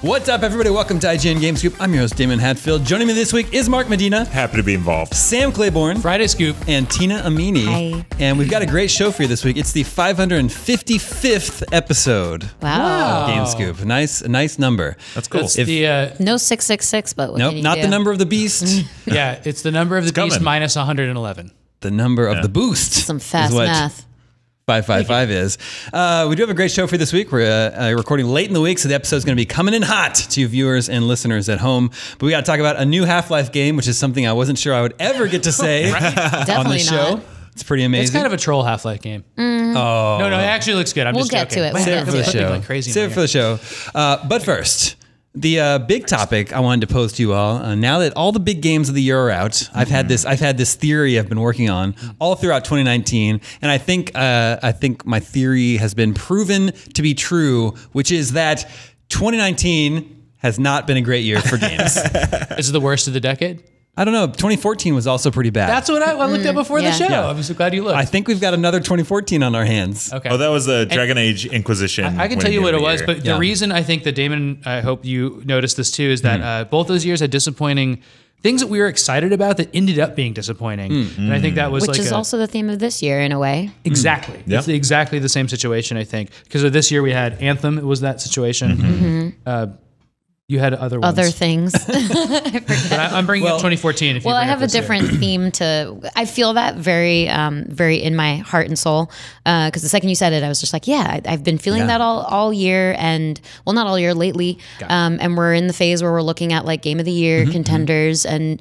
What's up, everybody? Welcome to IGN Game Scoop. I'm your host, Damon Hatfield. Joining me this week is Mark Medina. Happy to be involved. Sam Claiborne. Friday Scoop. And Tina Amini. Hi. And we've got a great show for you this week. It's the 555th episode. Wow. Of Game Scoop. A nice number. That's cool. That's the, No 666, but what nope, can you not do? the number of the beast. yeah, it's the number of the beast coming. minus 111. The number of the boost. Some fast is what math. 555 is. We do have a great show for you this week. We're recording late in the week, so the episode's going to be coming in hot to you viewers and listeners at home. But we got to talk about a new Half-Life game, which is something I wasn't sure I would ever get to say on Definitely the show. not. It's pretty amazing. It's kind of a troll Half-Life game. Oh. No, it actually looks good. I'm We'll just get joking. to it. We'll Save it for the get to show. Like crazy Save it for the show. But first, the big topic I wanted to pose to you all. Now that all the big games of the year are out, I've had this theory I've been working on all throughout 2019, and I think my theory has been proven to be true, which is that 2019 has not been a great year for games. Is it the worst of the decade? I don't know. 2014 was also pretty bad. That's what I looked at before the show. Yeah. I'm so glad you looked. I think we've got another 2014 on our hands. Okay. Oh, that was the Dragon Age Inquisition. I can tell you what it was, but Yeah. the reason I think that Damon, I hope you noticed this too, is that both those years had disappointing things that we were excited about that ended up being disappointing. And I think that was Which is also the theme of this year in a way. Exactly. Yeah. It's exactly the same situation, I think. Because of this year we had Anthem, it was that situation. You had other ones. Other things. But I'm bringing up 2014. If you Well, I bring have up a this year. different theme to. I feel that very in my heart and soul. Because the second you said it, I was just like, yeah, I've been feeling that all year, and well, not all year lately. And we're in the phase where we're looking at like Game of the Year contenders, and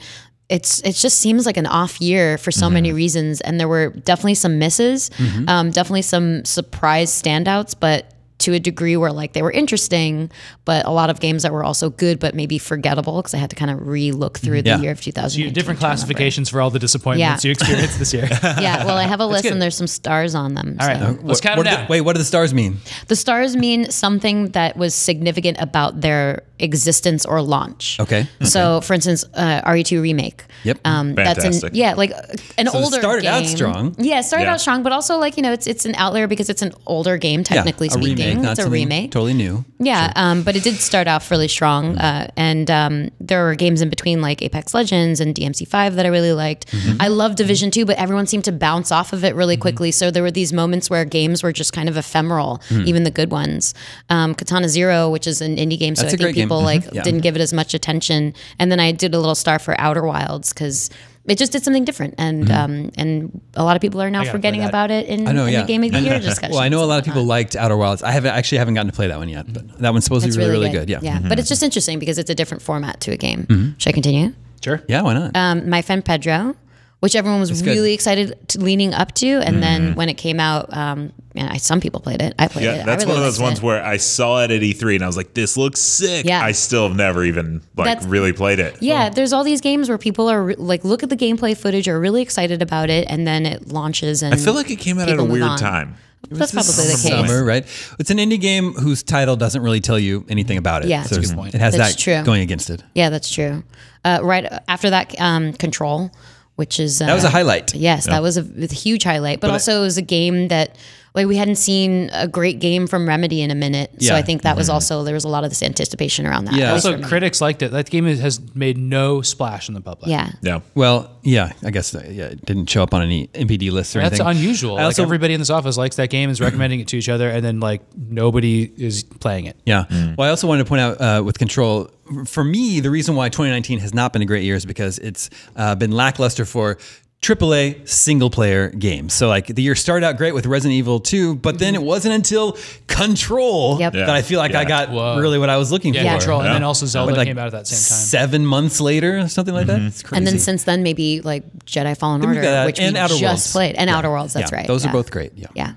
it just seems like an off year for so many reasons. And there were definitely some misses, definitely some surprise standouts, but to a degree where like they were interesting, but a lot of games that were also good, but maybe forgettable because I had to kind of re-look through the year of 2000. So you have different classifications for all the disappointments you experienced this year. Yeah, well, I have a list good. and there's some stars on them. All right, so. let's count them down. Wait, what do the stars mean? The stars mean something that was significant about their existence or launch. Okay. So, for instance, RE2 Remake. Yep. That's Fantastic. like an So it older started game. out strong. Yeah, it started Yeah. out strong, but also like, it's an outlier because it's an older game, technically a speaking. remake, not It's a something remake. totally new. Yeah, but it did start off really strong. And there were games in between like Apex Legends and DMC5 that I really liked. I love Division 2, but everyone seemed to bounce off of it really quickly. So there were these moments where games were just kind of ephemeral, even the good ones. Katana Zero, which is an indie game, so That's I a great think people game. like Yeah. didn't give it as much attention. And then I did a little star for Outer Wilds because it just did something different, and a lot of people are now gotta forgetting play that. about it in, I know, in yeah. the Game of the Year discussion. Well, I know a lot of people liked Outer Wilds. I actually haven't gotten to play that one yet, but that one's supposed to It's be really good. Yeah. Yeah, but it's just interesting because it's a different format to a game. Should I continue? Sure. Yeah, why not? My Friend Pedro, which everyone was good. really excited leaning up to, and then when it came out, some people played it. I played it. Yeah, that's I really one of those liked ones it. where I saw it at E3 and I was like, this looks sick. Yeah. I still have never even That's- really played it. Yeah, there's all these games where people are like, look at the gameplay footage, are really excited about it, and then it launches. And I feel like it came out at a people move weird on. time. That's probably the case. Summer, right? It's an indie game whose title doesn't really tell you anything about it. Yeah. so That's a good point. it has That's that true. going against it. Yeah, that's true. Right after that, Control, which is That was a highlight. Yes, that was a huge highlight. But also, it was a game that like we hadn't seen a great game from Remedy in a minute. So Yeah. I think that was also there was a lot of this anticipation around that. Yeah. at least Also, for me. critics liked it. That game has made no splash in the public. Yeah. Yeah. Well, yeah, I guess it didn't show up on any MPD lists or That's anything. unusual. I also, Like everybody in this office likes that game, is recommending it to each other, and then like nobody is playing it. Yeah. Well, I also wanted to point out with Control, for me, the reason why 2019 has not been a great year is because it's been lackluster for AAA single player games. So like the year started out great with Resident Evil 2, but then it wasn't until Control Yep. that I feel like I got Whoa. really what I was looking Yeah, for. Control, and Yeah. then also Zelda Like came out at that same time. 7 months later, something like that. It's crazy. And then since then, maybe like Jedi Fallen Then we've Order, got that, which and we Outer just Worlds. played, and Yeah. Outer Worlds. That's Yeah, right. Those yeah. are both great. Yeah. Yeah.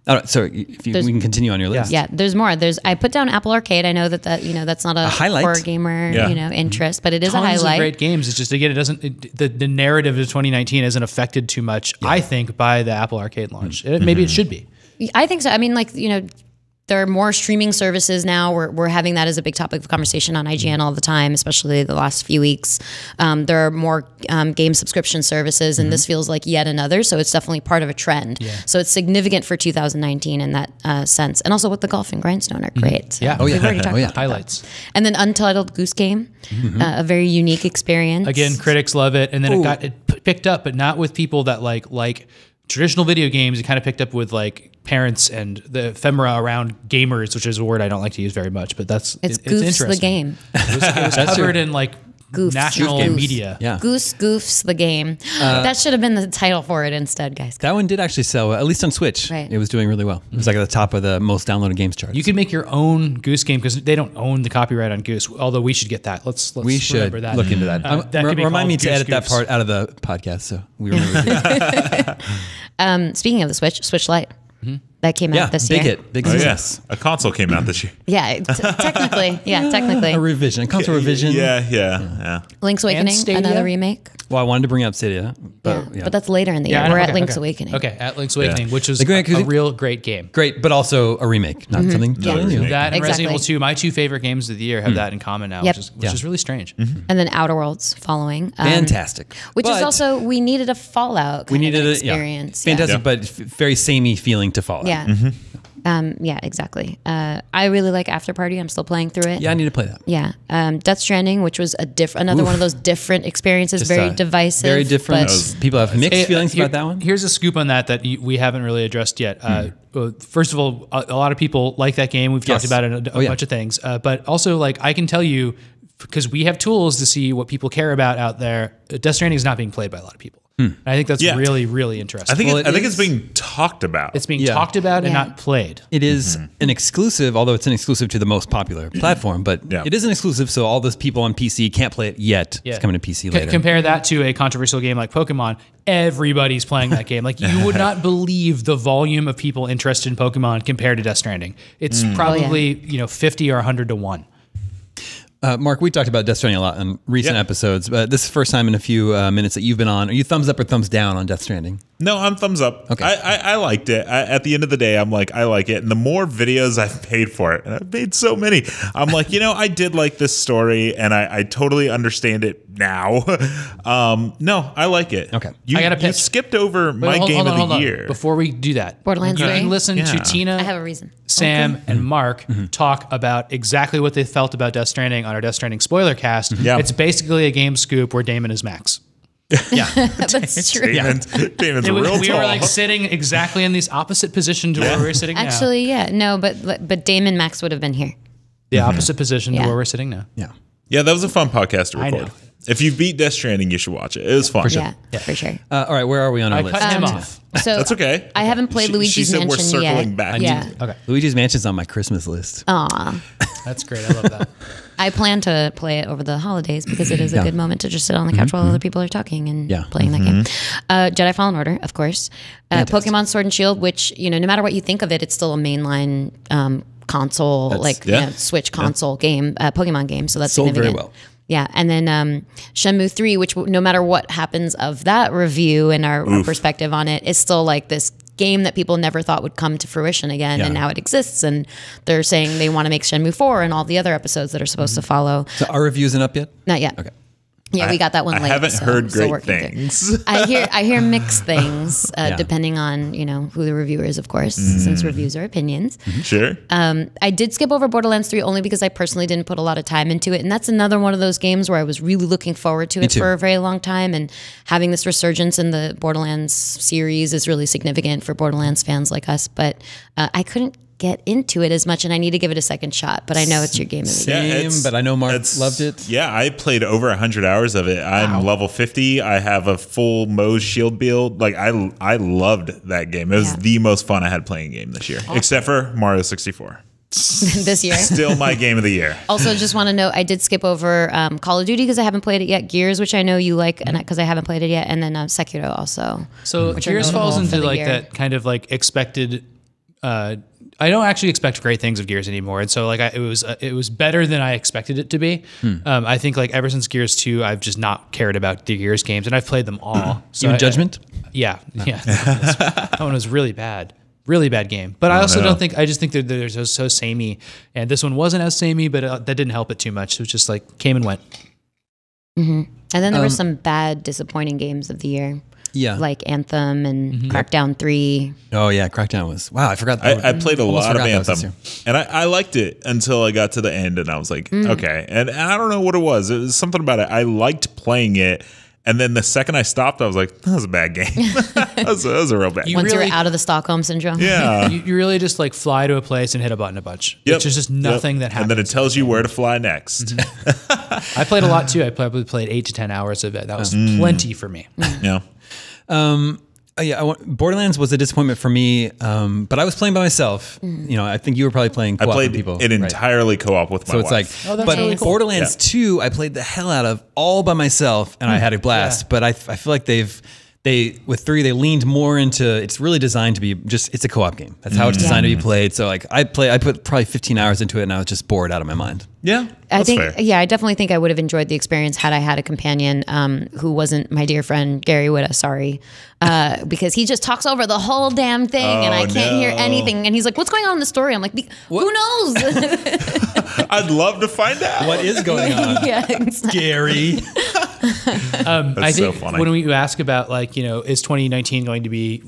All right, so if we can continue on your list. Yeah, there's more. I put down Apple Arcade. I know that that's not a highlight. horror gamer interest, but it is Tons a highlight. of great games. It's just again, the narrative of 2019 isn't affected too much. I think by the Apple Arcade launch. Maybe it should be. I think so. I mean, like there are more streaming services now. We're having that as a big topic of conversation on IGN all the time, especially the last few weeks. There are more game subscription services, and this feels like yet another. So it's definitely part of a trend. Yeah. So it's significant for 2019 in that sense. And also with the golf and Grindstone are great. So Yeah. we've already talked about Highlights. that. And then Untitled Goose Game, a very unique experience. Again, critics love it, and then it picked up, but not with people that like traditional video games. It kind of picked up with like parents and the ephemera around gamers, which is a word I don't like to use very much, but it's Goofs interesting. the game. It was covered in like Goofs. national Goofs. media. Yeah. Goofs the game. That should have been the title for it instead, guys. That one did actually sell, at least on Switch. Right. It was doing really well. It was like at the top of the most downloaded games charts. You could make your own Goose Game because they don't own the copyright on Goose. Although we should get that. Let's we should remember that. look into that. That could be Remind called me to Goose edit that Goofs. part out of the podcast so we remember. Speaking of the Switch Lite, that came Yeah, out this big year. hit. Big Oh, success. yes. A console came out this year. Yeah, technically. Yeah, technically. A revision, a console revision. Yeah. Link's Awakening, Stadia? another remake. Well, I wanted to bring up Stadia, Yeah. but yeah. But that's later in the year. I know. We're at Okay, Link's okay. Awakening. Okay, at Link's Awakening, which is Grand- a real great game. Great, but also a remake, not something totally new. remake. That and Exactly. Resident Evil 2, my two favorite games of the year, have that in common now, Yep. which is really strange. And then Outer Worlds following. Fantastic. Which is But also, we needed a Fallout kind we needed of a experience. fantastic, Yeah. but very samey feeling to Fallout. Yeah. Yeah, exactly. I really like After Party. I'm still playing through it. Yeah, I need to play that. Yeah. Death Stranding, which was another one of those different experiences, Just, very divisive. Very different. but- People have mixed feelings about that one. Here's a scoop on that we haven't really addressed yet. First of all, a lot of people like that game. We've talked Yes. about it in a yeah. bunch of things. But also, like, I can tell you, because we have tools to see what people care about out there, Death Stranding is not being played by a lot of people. And I think that's Yeah. really, really interesting. I think Well, I think it it's is- being talked about. it's being Yeah. talked about and Yeah. not played. It is an exclusive, although it's an exclusive to the most popular platform, but Yeah. it is an exclusive, so all those people on PC can't play it yet. Yeah. It's coming to PC later. Compare that to a controversial game like Pokemon. Everybody's playing that game. Like, you would not believe the volume of people interested in Pokemon compared to Death Stranding. It's probably 50 or 100 to 1. Mark, we talked about Death Stranding a lot in recent Yeah. episodes, but this is the first time in a few minutes that you've been on. Are you thumbs up or thumbs down on Death Stranding? No, I'm thumbs up. Okay. I liked it. At the end of the day, I'm like, I like it. And the more videos I've paid for it, and I've made so many, I'm like, I did like this story, and I totally understand it now. No, I like it. Okay. You, I got a you pitch. skipped over my Hold game on, of hold the on. year. Before we do that, Borderlands you 3? can listen to Yeah. Tina, I have a reason. Sam, and Mark talk about exactly what they felt about Death Stranding on our Death Stranding spoiler cast. Yeah. It's basically a game scoop where Damon is Max. Yeah. That's true. Damon's We real we tall. were like sitting exactly in this opposite position to where we're sitting now. Actually, yeah. No, but Damon Max would have been here. The opposite position to Yeah. where we're sitting now. Yeah. Yeah, that was a fun podcast to I record. know. If you beat Death Stranding, you should watch it. It was fun. Yeah, for sure. All right, where are we on our I list? cut him off. So That's okay. I haven't played She Luigi's said we're Mansion circling yet. back. Yeah. Okay, Luigi's Mansion's on my Christmas list. Aw. that's great. I love that. I plan to play it over the holidays because it is a good moment to just sit on the couch while other people are talking and Yeah. playing that game. Jedi Fallen Order, of course. Pokemon Sword and Shield, which, no matter what you think of it, it's still a mainline console, Switch console game, Pokemon game. So that's Sold very significant. well. Yeah, and then Shenmue 3, which no matter what happens of that review and our perspective on it, is still like this game that people never thought would come to fruition again, and now it exists, and they're saying they want to make Shenmue 4 and all the other episodes that are supposed to follow. So our review isn't up yet? Not yet. Okay. Yeah, we got that one I late. haven't so heard still great working through. things. I hear mixed things, depending on who the reviewer is, of course, since reviews are opinions. Sure. I did skip over Borderlands 3 only because I personally didn't put a lot of time into it, and that's another one of those games where I was really looking forward to it too. for a very long time, and having this resurgence in the Borderlands series is really significant for Borderlands fans like us. But I couldn't get into it as much, and I need to give it a second shot. But I know it's your game of the year. Same, but I know Mark it's- loved it. Yeah, I played over 100 hours of it. I'm level 50. I have a full Moe's shield build. Like, I loved that game. It was the most fun I had playing a game this year, except for Mario 64. This year. Still my game of the year. Also, just want to note, I did skip over Call of Duty because I haven't played it yet. Gears, which I know you like, and because I haven't played it yet, and then Sekiro also. So Which are Gears falls notable for into the like year. that kind of like expected. I don't actually expect great things of Gears anymore, and so like it was better than I expected it to be. I think like ever since Gears 2, I've just not cared about the Gears games, and I've played them all. So Even Judgment? Yeah. That one was really bad. really bad game. But I also don't think, I just think that they're so samey. And this one wasn't as samey, but that didn't help it too much. It was just like came and went. And then there were some bad, disappointing games of the year. Yeah. Like Anthem and Crackdown 3. Oh, yeah. Crackdown was, wow, I forgot. I played a lot of forgot that was Anthem, and I liked it until I got to the end, and I was like, okay. And I don't know what it was. It was something about it. I liked playing it, and then the second I stopped, I was like, that was a bad game. that was a real bad game. Once you're out of the Stockholm Syndrome. Yeah. You really just like fly to a place and hit a button a bunch. Yep. It's just nothing that happens. And then it tells you where to fly next. I played a lot too. I probably played 8 to 10 hours of it. That was plenty for me. Yeah. Borderlands was a disappointment for me, but I was playing by myself. You know, I think you were probably playing co-op I played with people. it entirely co-op with my So wife. it's like, that's but really cool. Borderlands 2, I played the hell out of all by myself, and I had a blast. Yeah. But I feel like with 3, they leaned more into, it's really designed to be just, it's a co-op game. That's how it's designed to be played. So like I put probably 15 hours into it, and I was just bored out of my mind. Yeah, I that's think, fair. I definitely think I would have enjoyed the experience had I had a companion who wasn't my dear friend Gary Whitta, sorry, because he just talks over the whole damn thing, and I can't hear anything. And he's like, "What's going on in the story?" I'm like, "Who knows?" I'd love to find out. What is going on? Yeah, exactly. Gary. I think so funny. when we ask about like, you know, is 2019 going to be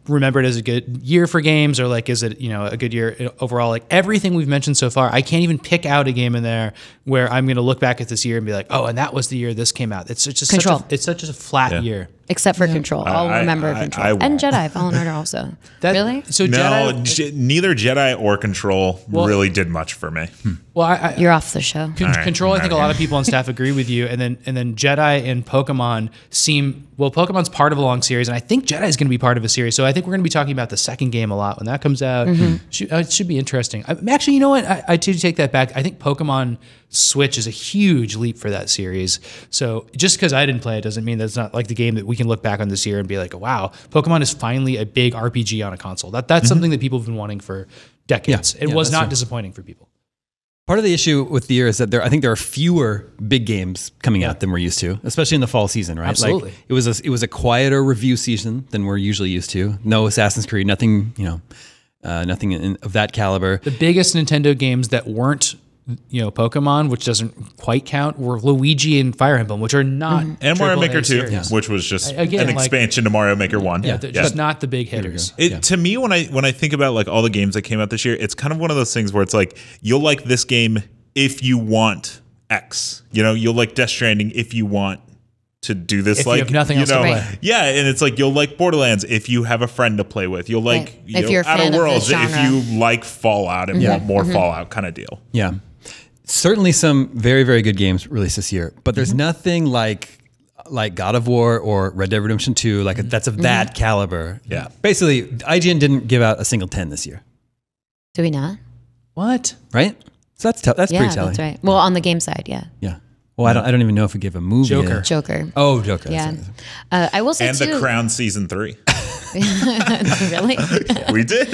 remembered as a good year for games, or like, is it, you know, a good year overall? Like everything we've mentioned so far, I can't even pick out a game in there where I'm going to look back at this year and be like, oh, and that was the year this came out. It's just Control. such a flat year. Except for Control, I'll remember Control, I won't. and Jedi Fallen Order also. Really? So No, Jedi, neither Jedi or Control really did much for me. well, You're off the show. Control, I think a lot of people on staff agree with you, and then Jedi and Pokemon seem, well, Pokemon's part of a long series, and I think Jedi is going to be part of a series. So I think we're going to be talking about the second game a lot when that comes out. It should be interesting. Actually, you know what? I do take that back. I think Pokemon Switch is a huge leap for that series. So just because I didn't play it doesn't mean that's not like the game that we can look back on this year and be like, wow, Pokemon is finally a big RPG on a console. That's something that people have been wanting for decades. It was not disappointing for people. Part of the issue with the year is that I think there are fewer big games coming out than we're used to, especially in the fall season, right? Absolutely. Like it was a quieter review season than we're usually used to. No Assassin's Creed, nothing, nothing of that caliber. The biggest Nintendo games that weren't, you know, Pokemon, which doesn't quite count, were Luigi and Fire Emblem, which are not And Mario AAA Maker 2, series. which was just Again, an like- expansion to Mario Maker 1. Yeah, they're just not the big hitters. To me, when I think about like all the games that came out this year, it's kind of one of those things where it's like, you'll like this game if you want X. You know, you'll like Death Stranding if you want to do this. If you like have nothing else to play. Yeah, and it's like you'll like Borderlands if you have a friend to play with. You'll like Right. If you're a Outer fan of Worlds this if genre. you like Fallout and want more Fallout kind of deal. Yeah. Certainly some very, very good games released this year, but there's nothing like God of War or Red Dead Redemption 2, like that's of that caliber. Yeah. Basically, IGN didn't give out a single 10 this year, Do we not? What? right? So that's that's Yeah, pretty telling. that's right. Well, on the game side, yeah. Yeah. Well, I don't even know if we give a movie. Joker. Joker. Oh, Joker. Yeah. That's I will say And too. The Crown season 3. Really? We did.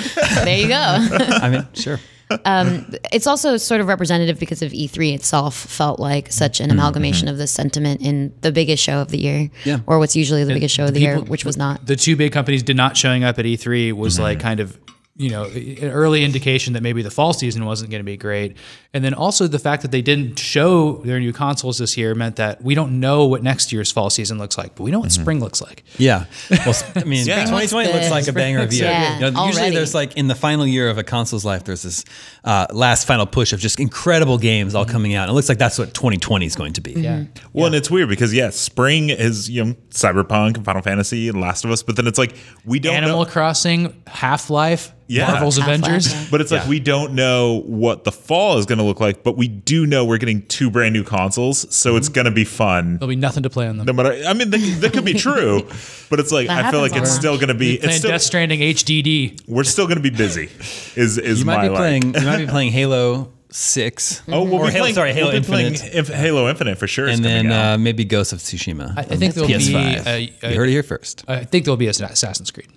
There you go. I mean, sure. It's also sort of representative because of E3 itself felt like such an amalgamation of this sentiment in the biggest show of the year, Yeah. or what's usually the biggest show of the year, People- which was not. The two big companies did not showing up at E3 was like kind of, you know, an early indication that maybe the fall season wasn't going to be great. And then also the fact that they didn't show their new consoles this year meant that we don't know what next year's fall season looks like, but we know what spring looks like. Yeah. Well, I mean, Yeah. 2020 looks like a banger of a year. Yeah, Usually already. there's like in the final year of a console's life, there's this last final push of just incredible games all coming out. And it looks like that's what 2020 is going to be. Yeah. Well, and it's weird because spring is Cyberpunk and Final Fantasy and Last of Us, but then it's like we don't Animal know. Crossing, Half-Life, Yeah. Marvel's Half-Life, Avengers. yeah. But it's like we don't know what the fall is going to look like, but we do know we're getting 2 brand new consoles, so it's going to be fun. There'll be nothing to play on them. No matter, I mean, that could be true, but it's like That I feel like happens it's a lot. still going to be. Playing It's still, Death Stranding HDD. we're still going to be busy. Is You my might be life. playing. You might be playing Halo 6. Oh, we'll Or be Halo- playing. sorry, Halo we'll be playing Infinite. Halo Infinite for sure. is And coming out. then maybe Ghost of Tsushima. I think there'll be PS5. You heard it here first. I think there'll be Assassin's Creed.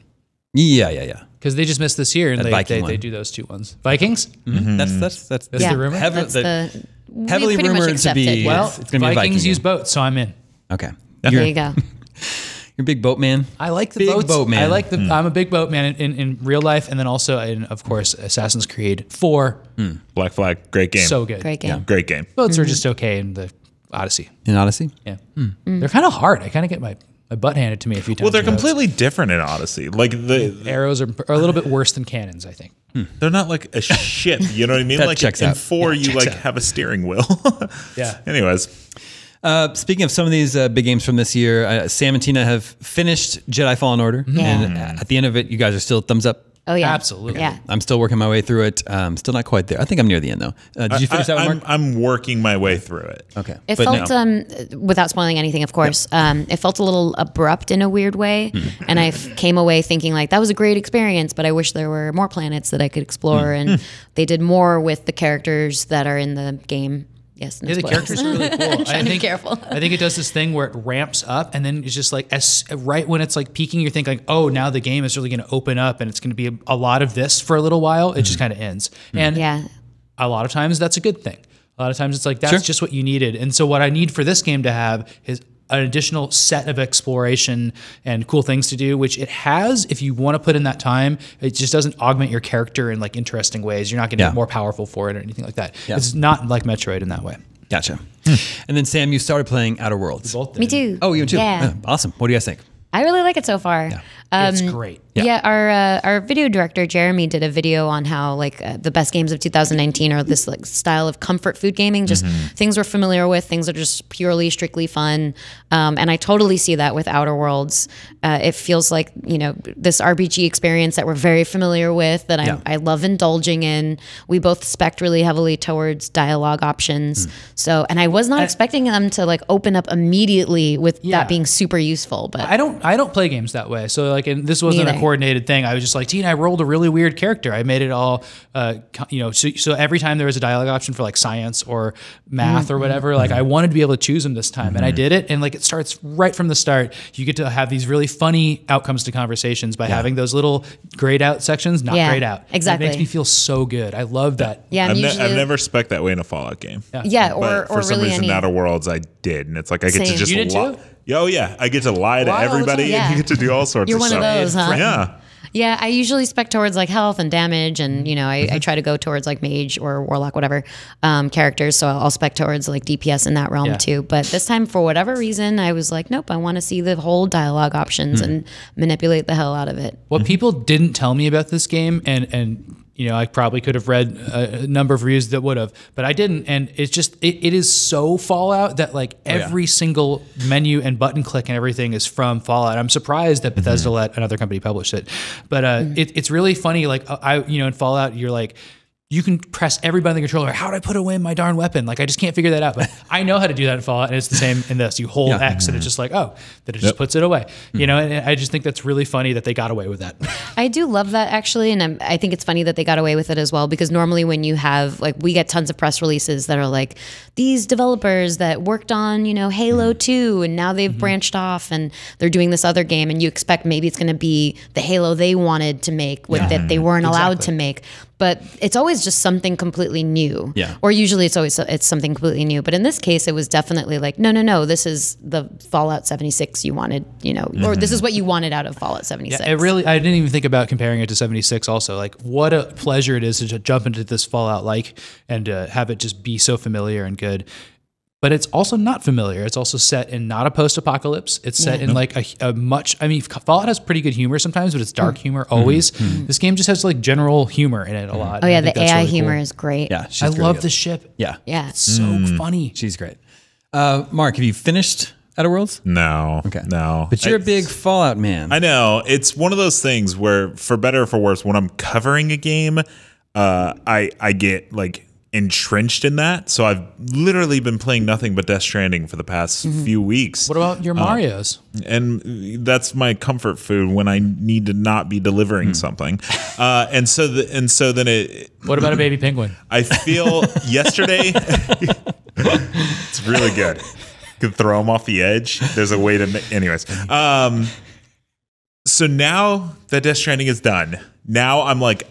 Yeah. Because they just missed this year, and That Viking they one. do those 2 ones. Vikings? That's That's the rumor? That's we heavily pretty much rumored to accept be- it, yeah. Well, It's gonna be a Viking Vikings game. use boats, so I'm in. okay. There you go. You're a big boat man. I like the Big boats. boat man. I like the. I'm a big boat man in real life, and then also in, of course, Assassin's Creed 4. Black Flag, great game. So good. Great game. Great game. Boats are just okay in the Odyssey. In Odyssey? Yeah, they're kind of hard. I kind of get my butt handed to me a few times. Well, they're in boats. completely different in Odyssey. Like the Arrows are a little bit worse than cannons, I think. they're not like a ship. You know what I mean? That Like checks in out. 4, you like out. have a steering wheel. Yeah. Anyways, Speaking of some of these big games from this year, Sam and Tina have finished Jedi Fallen Order. And at the end of it, you guys are still thumbs up. Oh yeah, Absolutely. Yeah, I'm still working my way through it. Still not quite there. I think I'm near the end, though. Did you finish that one, Mark? I'm working my way through it. Okay. it But felt no. without spoiling anything, of course. It felt a little abrupt in a weird way, and I came away thinking like that was a great experience, but I wish there were more planets that I could explore, and they did more with the characters that are in the game. Yes, no Yeah, the spoilers. characters are really cool. Trying to be careful. I think it does this thing where it ramps up, and then it's just like right when it's like peaking, you're thinking, like, oh, now the game is really going to open up, and it's going to be a lot of this for a little while. It just kind of ends, and Yeah. a lot of times that's a good thing. A lot of times it's like that's just what you needed. And so what I need for this game to have is an additional set of exploration and cool things to do, which it has if you want to put in that time. It just doesn't augment your character in like interesting ways. You're not going to get more powerful for it or anything like that. Yeah. It's not like Metroid in that way. Gotcha. And then, Sam, you started playing Outer Worlds. Both did. Me too. Oh, you too? Yeah. Awesome. What do you guys think? I really like it so far. It's great. Yeah, our video director Jeremy did a video on how like the best games of 2019 are this like style of comfort food gaming, just things we're familiar with, things that are just purely strictly fun. And I totally see that with Outer Worlds. It feels like this RPG experience that we're very familiar with that I love indulging in. We both spec really heavily towards dialogue options. So, and I was not expecting them to like open up immediately with that being super useful. But I don't play games that way. So like, and this wasn't a Neither. coordinated thing. I was just like, Tina, I rolled a really weird character. I made it all, so every time there was a dialogue option for like science or math or whatever, like I wanted to be able to choose them this time, and I did it. And like it starts right from the start. You get to have these really funny outcomes to conversations by having those little grayed out sections, not grayed out. Exactly. It makes me feel so good. I love that. yeah, I'm usually I've never spec that way in a Fallout game. yeah, But or for some really reason, any. Outer Worlds, I did, and it's like I get to Same. just You did too? Oh yeah, I get to lie to Lie all the everybody, time. Yeah. and you get to do all sorts You're of one of stuff. those, huh? Yeah. Yeah, I usually spec towards like health and damage, and I try to go towards like mage or warlock, whatever characters. So I'll spec towards like DPS in that realm too. But this time, for whatever reason, I was like, nope, I want to see the whole dialogue options and manipulate the hell out of it. What people didn't tell me about this game, and I probably could have read a number of reviews that would have, but I didn't. And it's just, it is so Fallout that like every single menu and button click and everything is from Fallout. I'm surprised that Bethesda let another company publish it, but it's really funny. Like in Fallout, you're like, you can press every button on the controller. How do I put away my darn weapon? Like, I just can't figure that out. But I know how to do that in Fallout, and it's the same in this. You hold X, and it's just like, that it just puts it away. And I just think that's really funny that they got away with that. I do love that actually, and I think it's funny that they got away with it as well, because normally when you have like, we get tons of press releases that are like, these developers that worked on Halo 2 and now they've branched off and they're doing this other game, and you expect maybe it's going to be the Halo they wanted to make that they weren't allowed to make. But it's always just something completely new. Yeah. Or usually it's something completely new. But in this case, it was definitely like, no, this is the Fallout 76 you wanted, or this is what you wanted out of Fallout 76. Yeah, I didn't even think about comparing it to 76 also. Like, what a pleasure it is to jump into this Fallout and have it just be so familiar and good. But it's also not familiar. It's also set in not a post-apocalypse. It's set in like a much, Fallout has pretty good humor sometimes, but it's dark humor always. This game just has like general humor in it a lot. Oh yeah, and I think the that's AI really humor cool. is great. Yeah. I love the ship. Yeah. Yeah. It's so funny. She's great. Mark, have you finished Outer Worlds? No. Okay. No. But you're a big Fallout man. I know. It's one of those things where, for better or for worse, when I'm covering a game, I get like entrenched in that. So I've literally been playing nothing but Death Stranding for the past few weeks. What about your Marios? And that's my comfort food when I need to not be delivering something. And so then it. What about a baby penguin? I feel yesterday. It's really good. You can throw them off the edge. There's a way to. Anyways. So now that Death Stranding is done, now I'm like,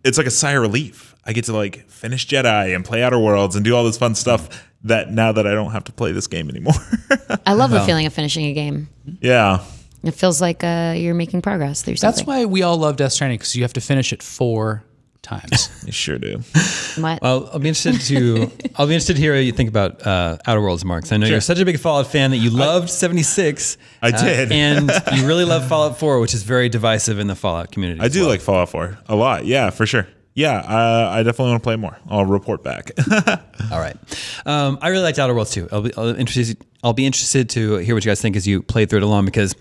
it's like a sigh of relief. I get to like finish Jedi and play Outer Worlds and do all this fun stuff that now that I don't have to play this game anymore. I love the feeling of finishing a game. Yeah. It feels like you're making progress through something. That's why we all love Death Stranding, because you have to finish it 4 times. You sure do. What? Well, I'll be interested to hear what you think about Outer Worlds, Mark. 'Cause I know you're such a big Fallout fan that you loved 76. I did. And you really love Fallout 4, which is very divisive in the Fallout community. I do like Fallout 4 a lot. Yeah, for sure. Yeah, I definitely want to play more. I'll report back. All right. I really liked Outer Worlds too. I'll be interested to hear what you guys think as you play through it along, because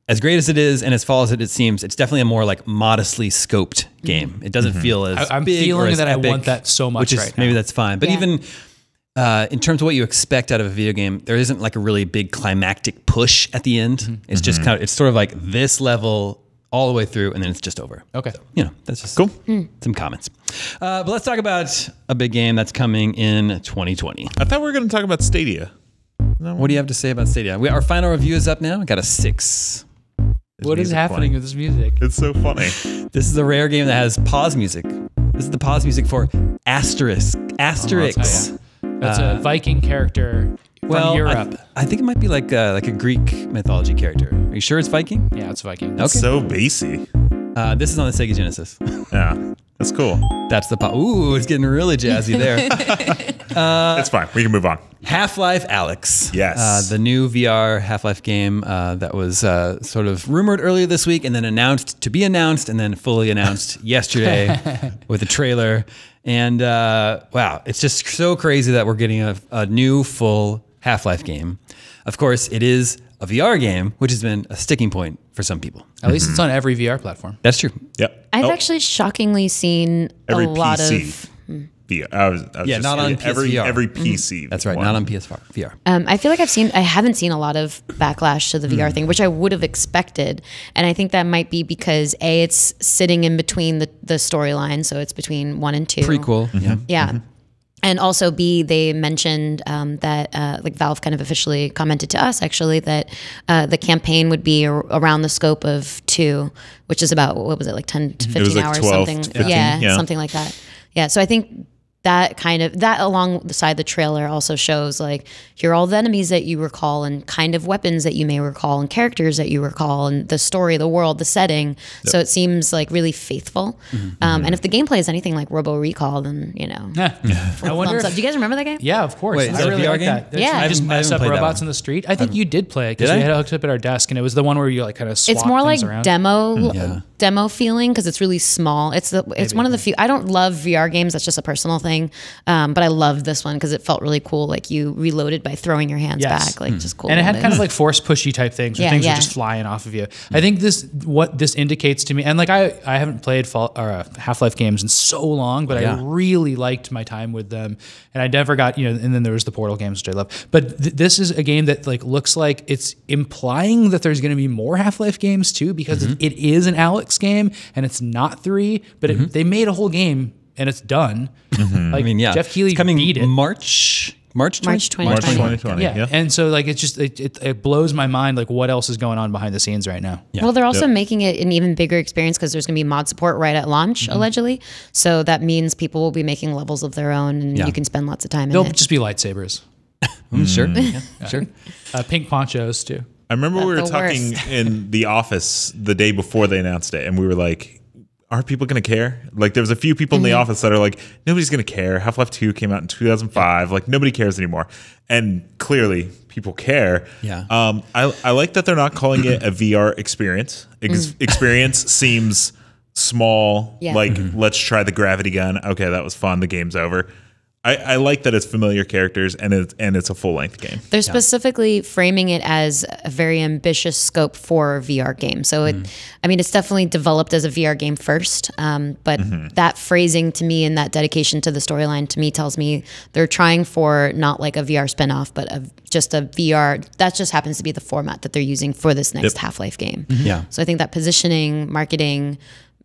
as great as it is and as flawless as it seems, it's definitely a more like modestly scoped game. It doesn't feel as I'm big or feeling as that epic, I want that so much which is, right maybe now. that's fine. But Yeah. even in terms of what you expect out of a video game, there isn't like a really big climactic push at the end. It's just kind of, it's sort of like this level all the way through, and then it's just over. Okay. You know, that's just Cool. some comments. But let's talk about a big game that's coming in 2020. I thought we were going to talk about Stadia. What do you have to say about Stadia? Our final review is up now. I got a 6. What is music happening playing. with this music? It's so funny. This is a rare game that has pause music. This is the pause music for Asterisk. Asterix. That's a Viking character from Europe. I think it might be like a Greek mythology character. Are you sure it's Viking? Yeah, it's Viking. Okay. So bassy. This is on the Sega Genesis. Yeah, that's cool. That's the pause. Ooh, it's getting really jazzy there. It's fine. We can move on. Half-Life Alyx. Yes. The new VR Half-Life game that was sort of rumored earlier this week and then announced to be announced and then fully announced yesterday with a trailer. And wow, it's just so crazy that we're getting a new full Half-Life game. Of course, it is a VR game, which has been a sticking point for some people. At least it's on every VR platform. That's true. Yep. I've actually shockingly seen every a lot PC. of. I was Yeah, just not on saying, PSVR. Every PC. That's right, one. not on PS4 VR. I feel like I haven't seen a lot of backlash to the VR thing, which I would have expected. And I think that might be because A, it's sitting in between the storyline. So it's between 1 and 2. Prequel. Yeah. Yeah. And also B, they mentioned that like Valve kind of officially commented to us actually that the campaign would be around the scope of 2, which is about, what was it, like 10 to 15 like hours, 12 something. to 15, yeah, something like that. Yeah. So I think that alongside the trailer also shows like, here are all the enemies that you recall and kind of weapons that you may recall and characters that you recall and the story, the world, the setting. So it seems like really faithful. And if the gameplay is anything like Robo Recall, then, you know, I wonder. thumbs up. Do you guys remember that game? Yeah, of course. Wait, is I that a really VR like game? that. Yeah. You just I mess haven't up played that robots one. in the street. I think you did play it because Did we I? had it hooked up at our desk, and it was the one where you like kind of swap It's more like things around. demo feeling because it's really small. It's one of the few. I don't love VR games. That's just a personal thing. But I love this one because it felt really cool. Like you reloaded by throwing your hands Yes. back. Like just cool. And it had little kind of moves. like force pushy type things where Yeah, things yeah. were just flying off of you. I think what this indicates to me, and like I haven't played Half-Life games in so long, but I really liked my time with them. And I never got, and then there was the Portal games, which I love. But this is a game that like looks like it's implying that there's going to be more Half-Life games too, because it is an Alyx game and it's not 3, but they made a whole game and it's done. Like, I mean, yeah. Jeff Keighley it's coming beat it. March 2020. March 2020. 2020. Yeah. And so like, it's just, it blows my mind, like what else is going on behind the scenes right now. Yeah. Well, they're also making it an even bigger experience because there's going to be mod support right at launch, allegedly. So that means people will be making levels of their own, and you can spend lots of time in They'll it. just be lightsabers. Sure. Yeah, sure. Pink ponchos too. I remember we were the talking worst. in the office the day before they announced it, and we were like, are people going to care? Like, there was a few people in the office that are like, nobody's going to care. Half-Life 2 came out in 2005. Like, nobody cares anymore. And clearly, people care. Yeah. I like that they're not calling it a VR experience. Experience seems small. Yeah. Like, let's try the gravity gun. Okay, that was fun. The game's over. I like that it's familiar characters and it's a full-length game. They're specifically framing it as a very ambitious scope for a VR game. So it's definitely developed as a VR game first. But that phrasing to me and that dedication to the storyline to me tells me they're trying for not like a VR spinoff, but just a VR. That just happens to be the format that they're using for this next Half-Life game. Yeah. So I think that positioning, marketing,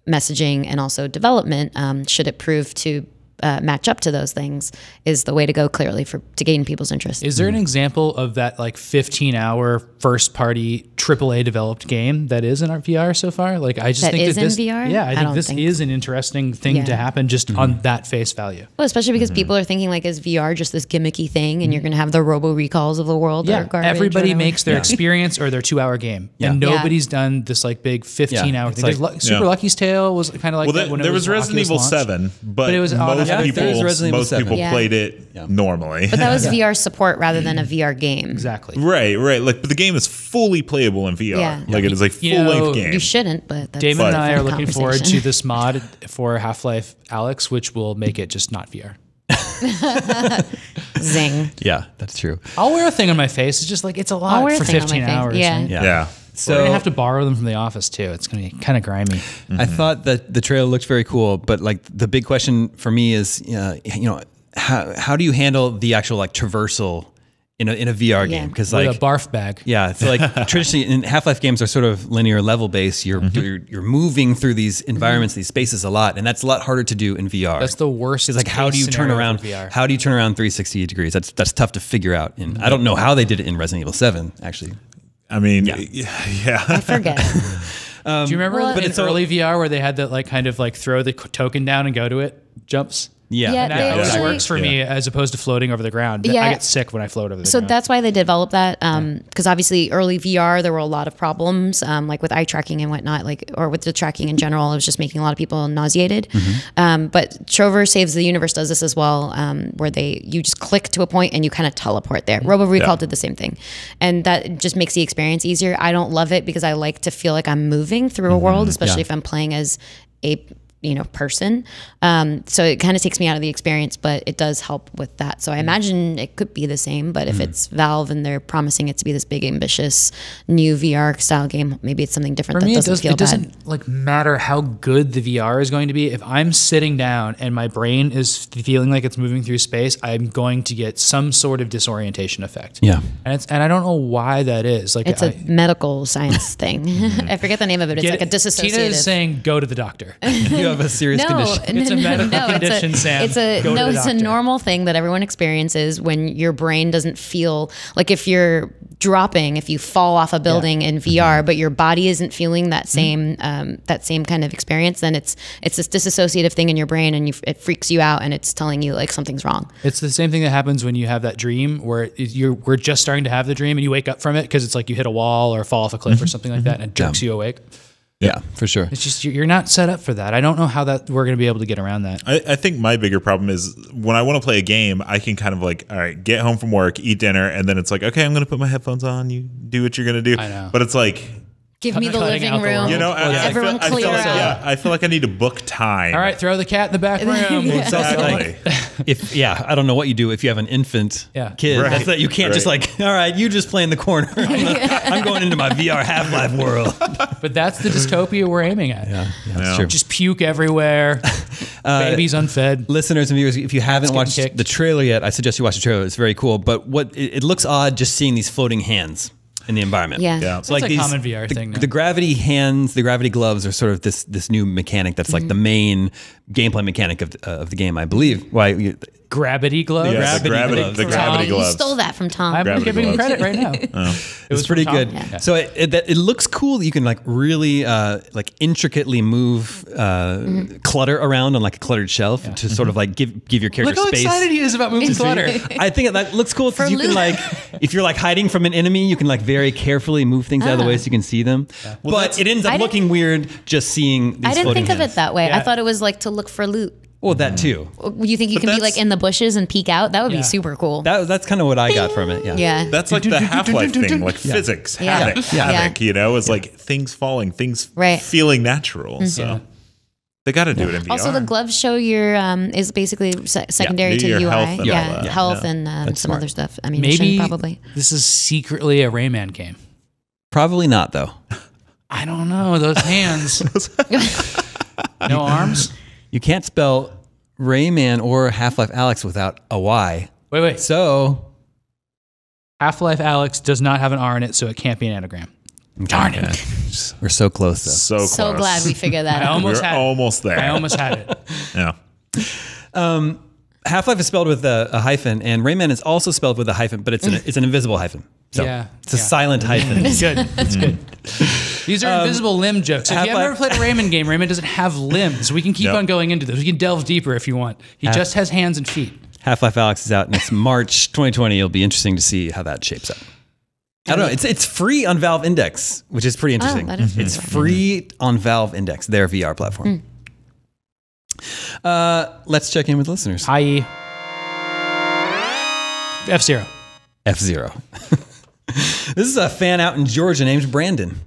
messaging, and also development, should it prove to match up to those things is the way to go, clearly, to gain people's interest. Is there an example of that like 15-hour first party AAA developed game that is in our VR so far? Like I just That think is that this, in VR? yeah, I think don't this think- is an interesting thing to happen just on that face value. Well, especially because people are thinking like, is VR just this gimmicky thing, and you're going to have the Robo Recalls of the world? that Yeah, are garbage or everybody whatever? makes their experience or their 2-hour game, and nobody's done this like big 15-hour thing. It's There's Super Lucky's Tale was kind of like that when there it was Resident Oculus Evil launched. 7, but it was most there people, was Resident Evil most 7. people Yeah. played it normally. But that was VR support rather than a VR game. Exactly. Right. Like, but the game is fully playable in VR. Yeah. Like, it is a You know, full-length game. You shouldn't, but that's Damon and a I are different looking forward to conversation. this mod for Half-Life Alyx, which will make it just not VR. Zing. Yeah, that's true. I'll wear a thing on my face. It's just like it's a I'll lot wear a for thing on my 15 face. hours. Yeah. right? Yeah. We're gonna So have to borrow them from the office too. It's gonna be kind of grimy. I thought that the trailer looked very cool, but like the big question for me is, how do you handle the actual like traversal in a VR game? Because With like a barf bag. yeah, so like traditionally in Half-Life games are sort of linear level based. You're moving through these environments, these spaces a lot, and that's a lot harder to do in VR. That's the worst. It's like how do you case turn scenario around? for VR. How do you turn around 360 degrees? That's tough to figure out. And I don't know how they did it in Resident Evil 7. Actually, I mean, I forget. Do you remember Well, in but early VR where they had that like kind of like throw the token down and go to it jumps? yeah, Yeah, And that they always actually- works for me as opposed to floating over the ground. Yeah. I get sick when I float over the So ground. that's why they developed that, because obviously early VR there were a lot of problems, like with eye tracking and whatnot, or with the tracking in general. It was just making a lot of people nauseated. But Trover Saves the Universe does this as well, where you just click to a point and you kind of teleport there. Robo Recall did the same thing, and that just makes the experience easier. I don't love it because I like to feel like I'm moving through a world, especially if I'm playing as a person. So it kind of takes me out of the experience, but it does help with that. So I imagine it could be the same, but if it's Valve and they're promising it to be this big, ambitious, new VR style game, maybe it's something different For that me, doesn't feel it bad. doesn't like matter how good the VR is going to be. If I'm sitting down and my brain is feeling like it's moving through space, I'm going to get some sort of disorientation effect. yeah. And I don't know why that is. Like It's a medical science thing. I forget the name of it. It's like a disassociative. Tina is saying, "Go to the doctor." You have a serious condition. It's a medical condition, Sam. It's a Go to the it's a doctor. normal thing that everyone experiences when your brain doesn't feel like if you're dropping, if you fall off a building in VR, but your body isn't feeling that same kind of experience, then it's this disassociative thing in your brain, and it freaks you out, and it's telling you like something's wrong. It's the same thing that happens when you have that dream where we're just starting to have the dream and you wake up from it because it's like you hit a wall or fall off a cliff or something like that and it jerks you awake. Yeah, for sure. It's just you're not set up for that. I don't know how that we're going to be able to get around that. I think my bigger problem is when I want to play a game, I can kind of like, all right, get home from work, eat dinner, and then it's like, okay, I'm going to put my headphones on. You do what you're going to do. I know. But it's like, Give me the Cutting living out the room. world. you know, Everyone I feel clear like, out. yeah, I feel like I need to book time. All right, throw the cat in the back room. Exactly. I don't know what you do if you have an infant kid. Right. That's that you can't just like, all right, you just play in the corner. I'm going into my VR Half-Life world. But that's the dystopia we're aiming at. Yeah, that's Yeah. true. Just puke everywhere. Babies unfed. Listeners and viewers, if you haven't watched kicked. the trailer yet, I suggest you watch the trailer. It's very cool. But it looks odd just seeing these floating hands in the environment. Yeah. Yeah. It's like a common VR thing now. The gravity hands, the gravity gloves are sort of this new mechanic that's like the main gameplay mechanic of the game, I believe. Why? Gravity gloves. Yeah, the Gravity gravity You gloves. stole that from Tom. I'm Gravity giving him gloves. credit right now. It's was pretty from good. Tom? Yeah. So it looks cool. You can like really like intricately move clutter around on like a cluttered shelf to sort of like give your character Look how space. excited he is about moving clutter. I think that looks cool because For you can loot. like, if you're like hiding from an enemy, you can like very carefully move things out of the way so you can see them. But it ends I up didn't- looking weird just seeing these I didn't floating think of hands. it that way. Yeah. I thought it was like to look for loot. Well, that too. You think you can be that's- like in the bushes and peek out? That would Yeah. be super cool. That's kind of what I got from it. Yeah. Yeah. That's like the Half-Life thing, like physics, Yeah. havoc, you know, is like things falling, things Right. feeling natural. So they got to do it in VR. Also, the gloves show your is basically secondary to your UI. health and all yeah, that. health Yeah. and some smart. other stuff. Ammunition, Maybe probably. this is secretly a Rayman game. Probably not though. I don't know. Those hands. No arms? You can't spell Rayman or Half-Life Alyx without a Y. Wait. So Half-Life Alyx does not have an R in it, so it can't be an anagram. Darn it. we're so close though. so close. So glad we figured that I out. almost We're had it. almost there. I almost had it. Yeah. Half-Life is spelled with a hyphen, and Rayman is also spelled with a hyphen, but it's an invisible hyphen. So it's a silent hyphen. It's good. That's good. These are invisible limb jokes. If you have ever played a Rayman game, Rayman doesn't have limbs. We can keep on going into this. We can delve deeper if you want. He just has hands and feet. Half-Life Alyx is out next March 2020. It'll be interesting to see how that shapes up. I don't know. It's free on Valve Index, which is pretty interesting. It's free on Valve Index, their VR platform. Let's check in with listeners. Hi. F-Zero. F-Zero. This is a fan out in Georgia named Brandon.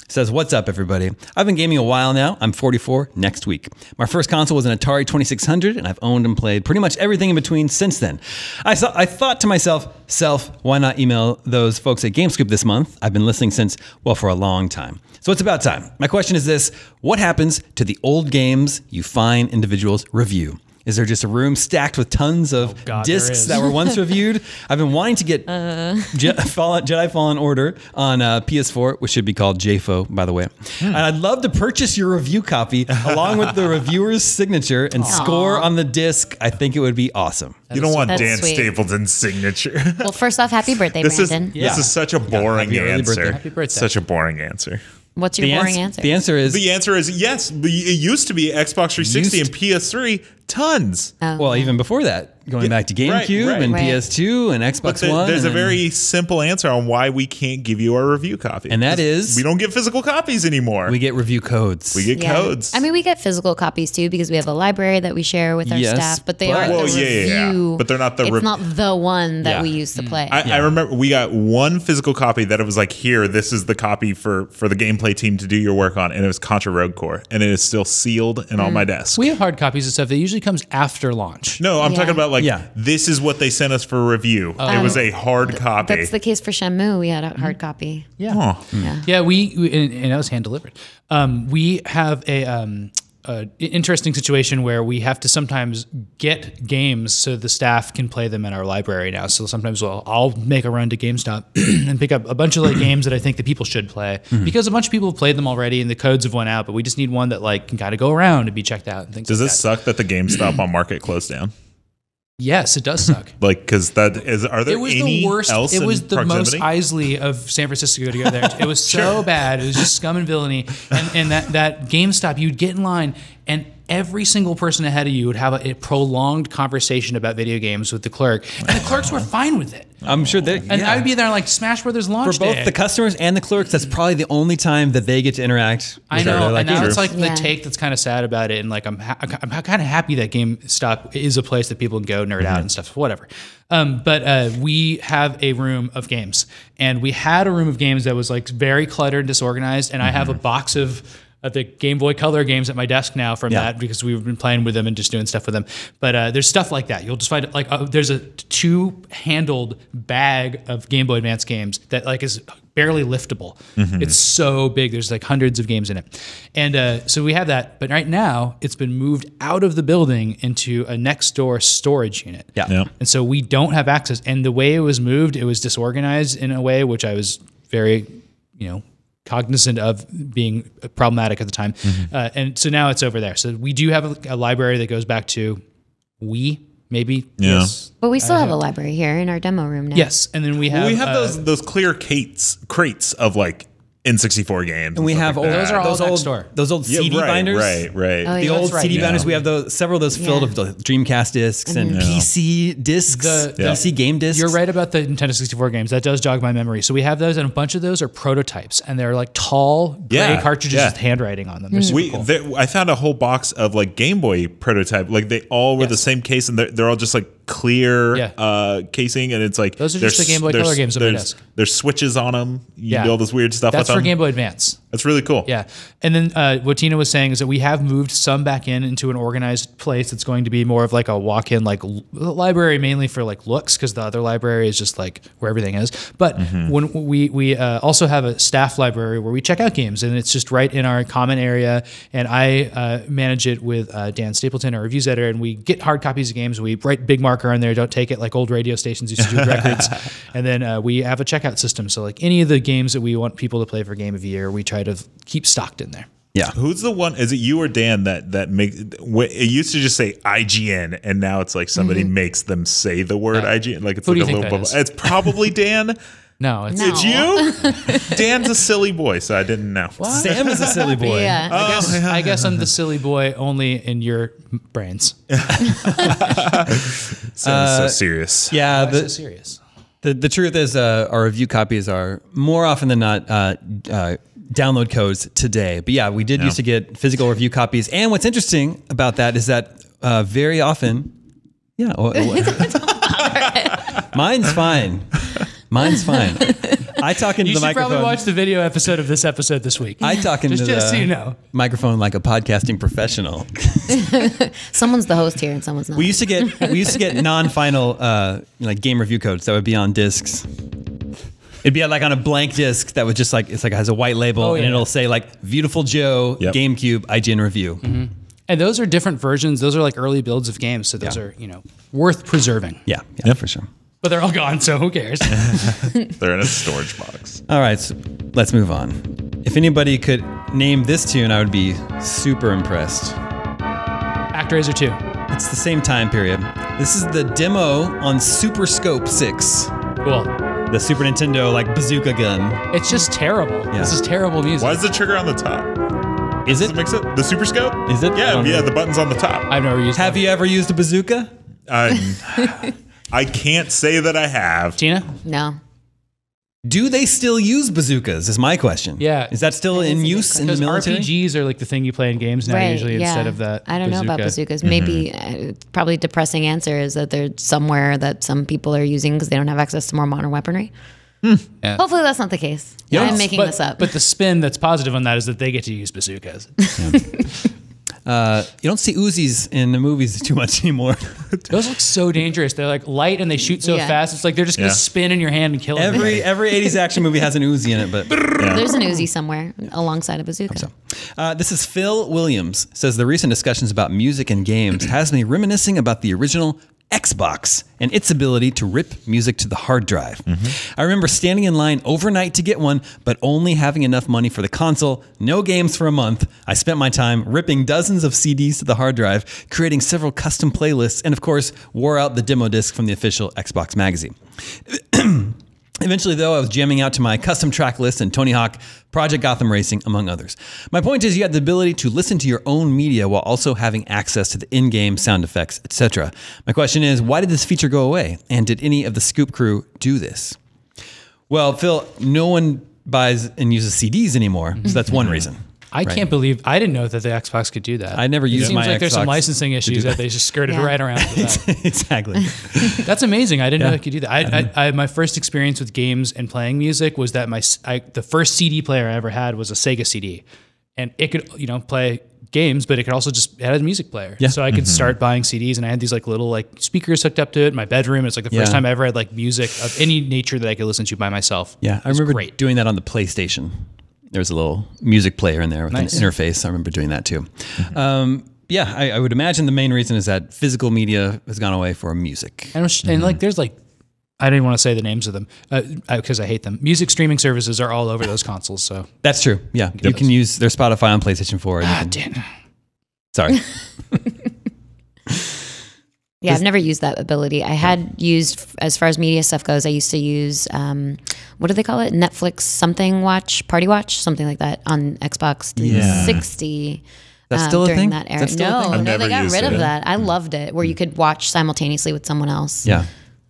Says, what's up, everybody? I've been gaming a while now. I'm 44 next week. My first console was an Atari 2600, and I've owned and played pretty much everything in between since then. I thought to myself, why not email those folks at GameScoop this month? I've been listening since, well, for a long time. So it's about time. My question is this: what happens to the old games you fine individuals review? Is there just a room stacked with tons of discs that were once reviewed? I've been wanting to get Jedi Fallen Order on PS4, which should be called JFO, by the way. And I'd love to purchase your review copy along with the reviewer's signature and score on the disc. I think it would be awesome. You don't want Dan sweet. Stapleton's signature. Well, first off, happy birthday, Brandon. This is such a boring answer. Happy birthday. Such a boring answer. What's your boring answer? The answer is yes. It used to be Xbox 360 and PS3. Tons. Well, even before that, going back to GameCube and PS2 and Xbox One. There's a very simple answer on why we can't give you our review copy. And that is... we don't get physical copies anymore. We get review codes. We get codes. I mean, we get physical copies too because we have a library that we share with our staff, but they aren't the review. But they're not the... It's not the one that we used to play. I remember we got one physical copy that it was like, here, this is the copy for the gameplay team to do your work on, and it was Contra Rogue Core, and it is still sealed and on my desk. We have hard copies of stuff that usually comes after launch. No, I'm talking about this is what they sent us for review. It was a hard copy. That's the case for Shenmue. We had a hard copy. Yeah. Yeah, we and that was hand delivered. We have a interesting situation where we have to sometimes get games so the staff can play them in our library now. So sometimes I'll make a run to GameStop and pick up a bunch of games that I think that people should play because a bunch of people have played them already and the codes have went out, but we just need one that can kind of go around and be checked out and things. Does this suck that the GameStop on Market closed down? Yes, it does suck. Because that is. Are there any worst. else It was in the proximity? most Isley of San Francisco to go there. It was so bad. It was just scum and villainy. And that GameStop, you'd get in line, and every single person ahead of you would have a prolonged conversation about video games with the clerk, and the clerks were fine with it. I'm sure they. And I would be there like Smash Brothers launch for both day. the customers and the clerks. That's probably the only time that they get to interact. I know, and now it's Yeah. the take that's kind of sad about it, and I'm kind of happy that GameStop is a place that people can go nerd out and stuff, whatever. But we have a room of games, and we had a room of games that was very cluttered and disorganized, and I have a box of the Game Boy Color games at my desk now from that because we've been playing with them and just doing stuff with them. But there's stuff like that. You'll just find there's a two-handled bag of Game Boy Advance games that is barely liftable. It's so big. There's hundreds of games in it. And so we have that. But right now it's been moved out of the building into a next door storage unit. Yeah. And so we don't have access. And the way it was moved, it was disorganized in a way which I was very, cognizant of being problematic at the time. And so now it's over there. So we do have a library that goes back to maybe. Yeah. Yes. But we still have a library here in our demo room now. Yes. And then we have those clear crates of N64 games. And we have Those are all next door. those old CD binders. Right. Oh, The yeah. old That's right, CD yeah. binders. We have several of those filled with the Dreamcast discs and PC discs, PC game discs. You're right about the Nintendo 64 games. That does jog my memory. So we have those, and a bunch of those are prototypes, and they're tall gray cartridges with handwriting on them. They're super cool. I found a whole box of Game Boy prototype. They all were the same case, and they're all just clear casing, and it's those are just the Game Boy Color games on my desk. There's switches on them. You do all this weird stuff That's with for them. Game Boy Advance. That's really cool. Yeah. And then what Tina was saying is that we have moved some back into an organized place that's going to be more of a walk-in library, mainly for looks, because the other library is just where everything is. But when we also have a staff library where we check out games, and it's just right in our common area, and I manage it with Dan Stapleton, our reviews editor, and we get hard copies of games. We write big marker on there, don't take it like old radio stations used to do with records. And then we have a checkout system. So any of the games that we want people to play for Game of the Year, we try to keep stocked in there. Yeah. Who's the one? Is it you or Dan that make it used to just say IGN and now it's like somebody makes them say the word IGN, like it's Who like do a you little think bubble. that is? It's probably Dan. No, it's No. Did you? Dan's a silly boy, so I didn't know. Sam is a silly boy. Yeah. I guess I'm the silly boy only in your brains. Sam's so serious. Yeah. Why so serious? The truth is, our review copies are more often than not download codes today. But yeah, we did used to get physical review copies. And what's interesting about that is that very often, mine's fine. Mine's fine. I talk into You the should microphone. probably watch the video episode of this episode this week. I talk into just so the you know. microphone like a podcasting professional. Someone's the host here and someone's not. We used to get non-final like game review codes that would be on discs. It'd be like on a blank disc that would just like it has a white label and it'll say like Beautiful Joe GameCube IGN review. And those are different versions. Those are like early builds of games, so those are worth preserving. Yeah, for sure. But they're all gone, so who cares? They're in a storage box. All right, so let's move on. If anybody could name this tune, I would be super impressed. ActRaiser 2. It's the same time period. This is the demo on Super Scope 6, Cool. the Super Nintendo like bazooka gun. It's just terrible. This is terrible music. Why is the trigger on the top? Is Does it? it mix it? The Super Scope? Is it? Yeah, the button's on the top. I've never used Have it. you ever used a bazooka? I can't say that I have. Tina? No. Do they still use bazookas? Is my question. Yeah. Is that still in is a use good in the Because military? RPGs are like the thing you play in games now usually instead of that I don't know about bazookas. Maybe probably depressing answer is that they're somewhere that some people are using because they don't have access to more modern weaponry. Yeah. Hopefully that's not the case. Yeah. I'm making this up. But the spin that's positive on that is that they get to use bazookas. You don't see Uzis in the movies too much anymore. Those look so dangerous. They're like light and they shoot so Yeah. fast. It's like they're just going to spin in your hand and kill everybody. every 80s action movie has an Uzi in it, but There's an Uzi somewhere alongside a bazooka. this is Phil Williams. Says the recent discussions about music and games has me reminiscing about the original Xbox and its ability to rip music to the hard drive. I remember standing in line overnight to get one, but only having enough money for the console, no games for a month. I spent my time ripping dozens of CDs to the hard drive, creating several custom playlists, and of course, wore out the demo disc from the official Xbox magazine. Eventually, though, I was jamming out to my custom track list and Tony Hawk, Project Gotham Racing, among others. My point is you had the ability to listen to your own media while also having access to the in-game sound effects, etc. My question is, why did this feature go away? And did any of the Scoop crew do this? Well, Phil, no one buys and uses CDs anymore, so that's one reason. I can't believe I didn't know that the Xbox could do that. I never used Seems my like there's some Xbox licensing to issues do that they just skirted Yeah. right around. For that. Exactly. That's amazing. I didn't know it could do that. I my first experience with games and playing music was that the first CD player I ever had was a Sega CD, and it could play games, but it could also just it had a music player. Yeah. So I could start buying CDs, and I had these like little like speakers hooked up to it in my bedroom. It's like the first time I ever had like music of any nature that I could listen to by myself. Yeah, I remember doing that on the PlayStation. There was a little music player in there with an interface. I remember doing that too. I would imagine the main reason is that physical media has gone away for music. And like there's like I don't even want to say the names of them because I hate them. Music streaming services are all over those consoles. So That's true. Yeah, you can use their Spotify on PlayStation 4. Sorry. Yeah, I've never used that ability. I had used, as far as media stuff goes, I used to use, what do they call it? Netflix something watch, party watch, something like that on Xbox 360. That's still a during thing? that era. That's still a No, thing? I've no, never they got used rid of it. that. I loved it, where you could watch simultaneously with someone else. Yeah,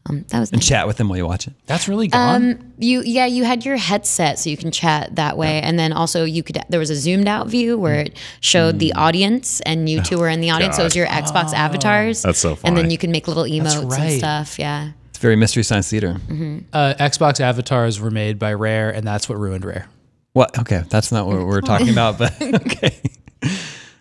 That was and nice. chat with them while you watch it. that's really gone. You had your headset so you can chat that way, and then also there was a zoomed out view where it showed the audience and you two were in the audience. So it was your Xbox avatars. That's so And funny. then you can make little emotes right. and stuff. Yeah. It's very Mystery Science Theater. Xbox avatars were made by Rare, and that's what ruined Rare. What? Okay, that's not what we're talking about, but okay.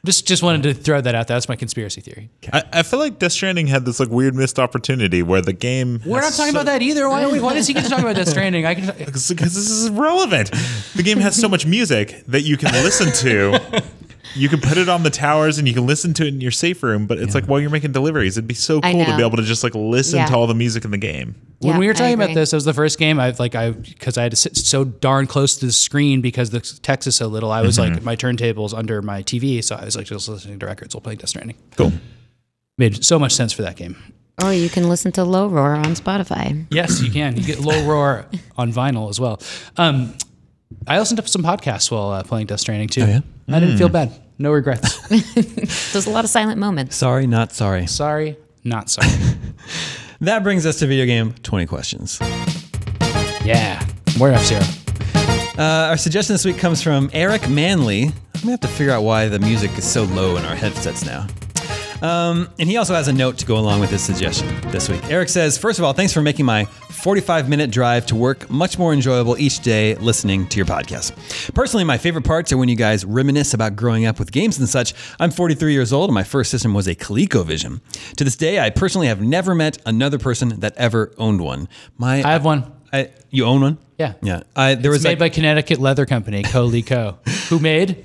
Just wanted to throw that out there. That's my conspiracy theory. I feel like Death Stranding had this like weird missed opportunity where the game. We're not talking about that either. Why does he get to talk about Death Stranding? Because this is relevant. The game has so much music that you can listen to. you can put it on the towers and you can listen to it in your safe room, but it's like while you're making deliveries, it'd be so cool to be able to just like listen to all the music in the game. When we were talking about agree. this, it was the first game because I had to sit so darn close to the screen because the text is so little. I was like, my turntable's under my TV, so I was like just listening to records while playing Death Stranding. Cool. Made so much sense for that game. Or you can listen to Low Roar on Spotify. Yes, you can. You get Low Roar on vinyl as well. I listened to some podcasts while playing Death Stranding too. Oh, yeah? I didn't feel bad. No regrets. There's a lot of silent moments. Sorry, not sorry. Sorry, not sorry. That brings us to video game 20 questions. Yeah, more F-Zero. Our suggestion this week comes from Eric Manley. I'm going to have to figure out why the music is so low in our headsets now. And he also has a note to go along with his suggestion this week. Eric says, first of all, thanks for making my 45-minute drive to work much more enjoyable each day listening to your podcast. Personally, my favorite parts are when you guys reminisce about growing up with games and such. I'm 43 years old and my first system was a ColecoVision. To this day, I personally have never met another person that ever owned one. I have one. You own one? Yeah. Yeah. It's made by Connecticut Leather Company, Coleco. Who made?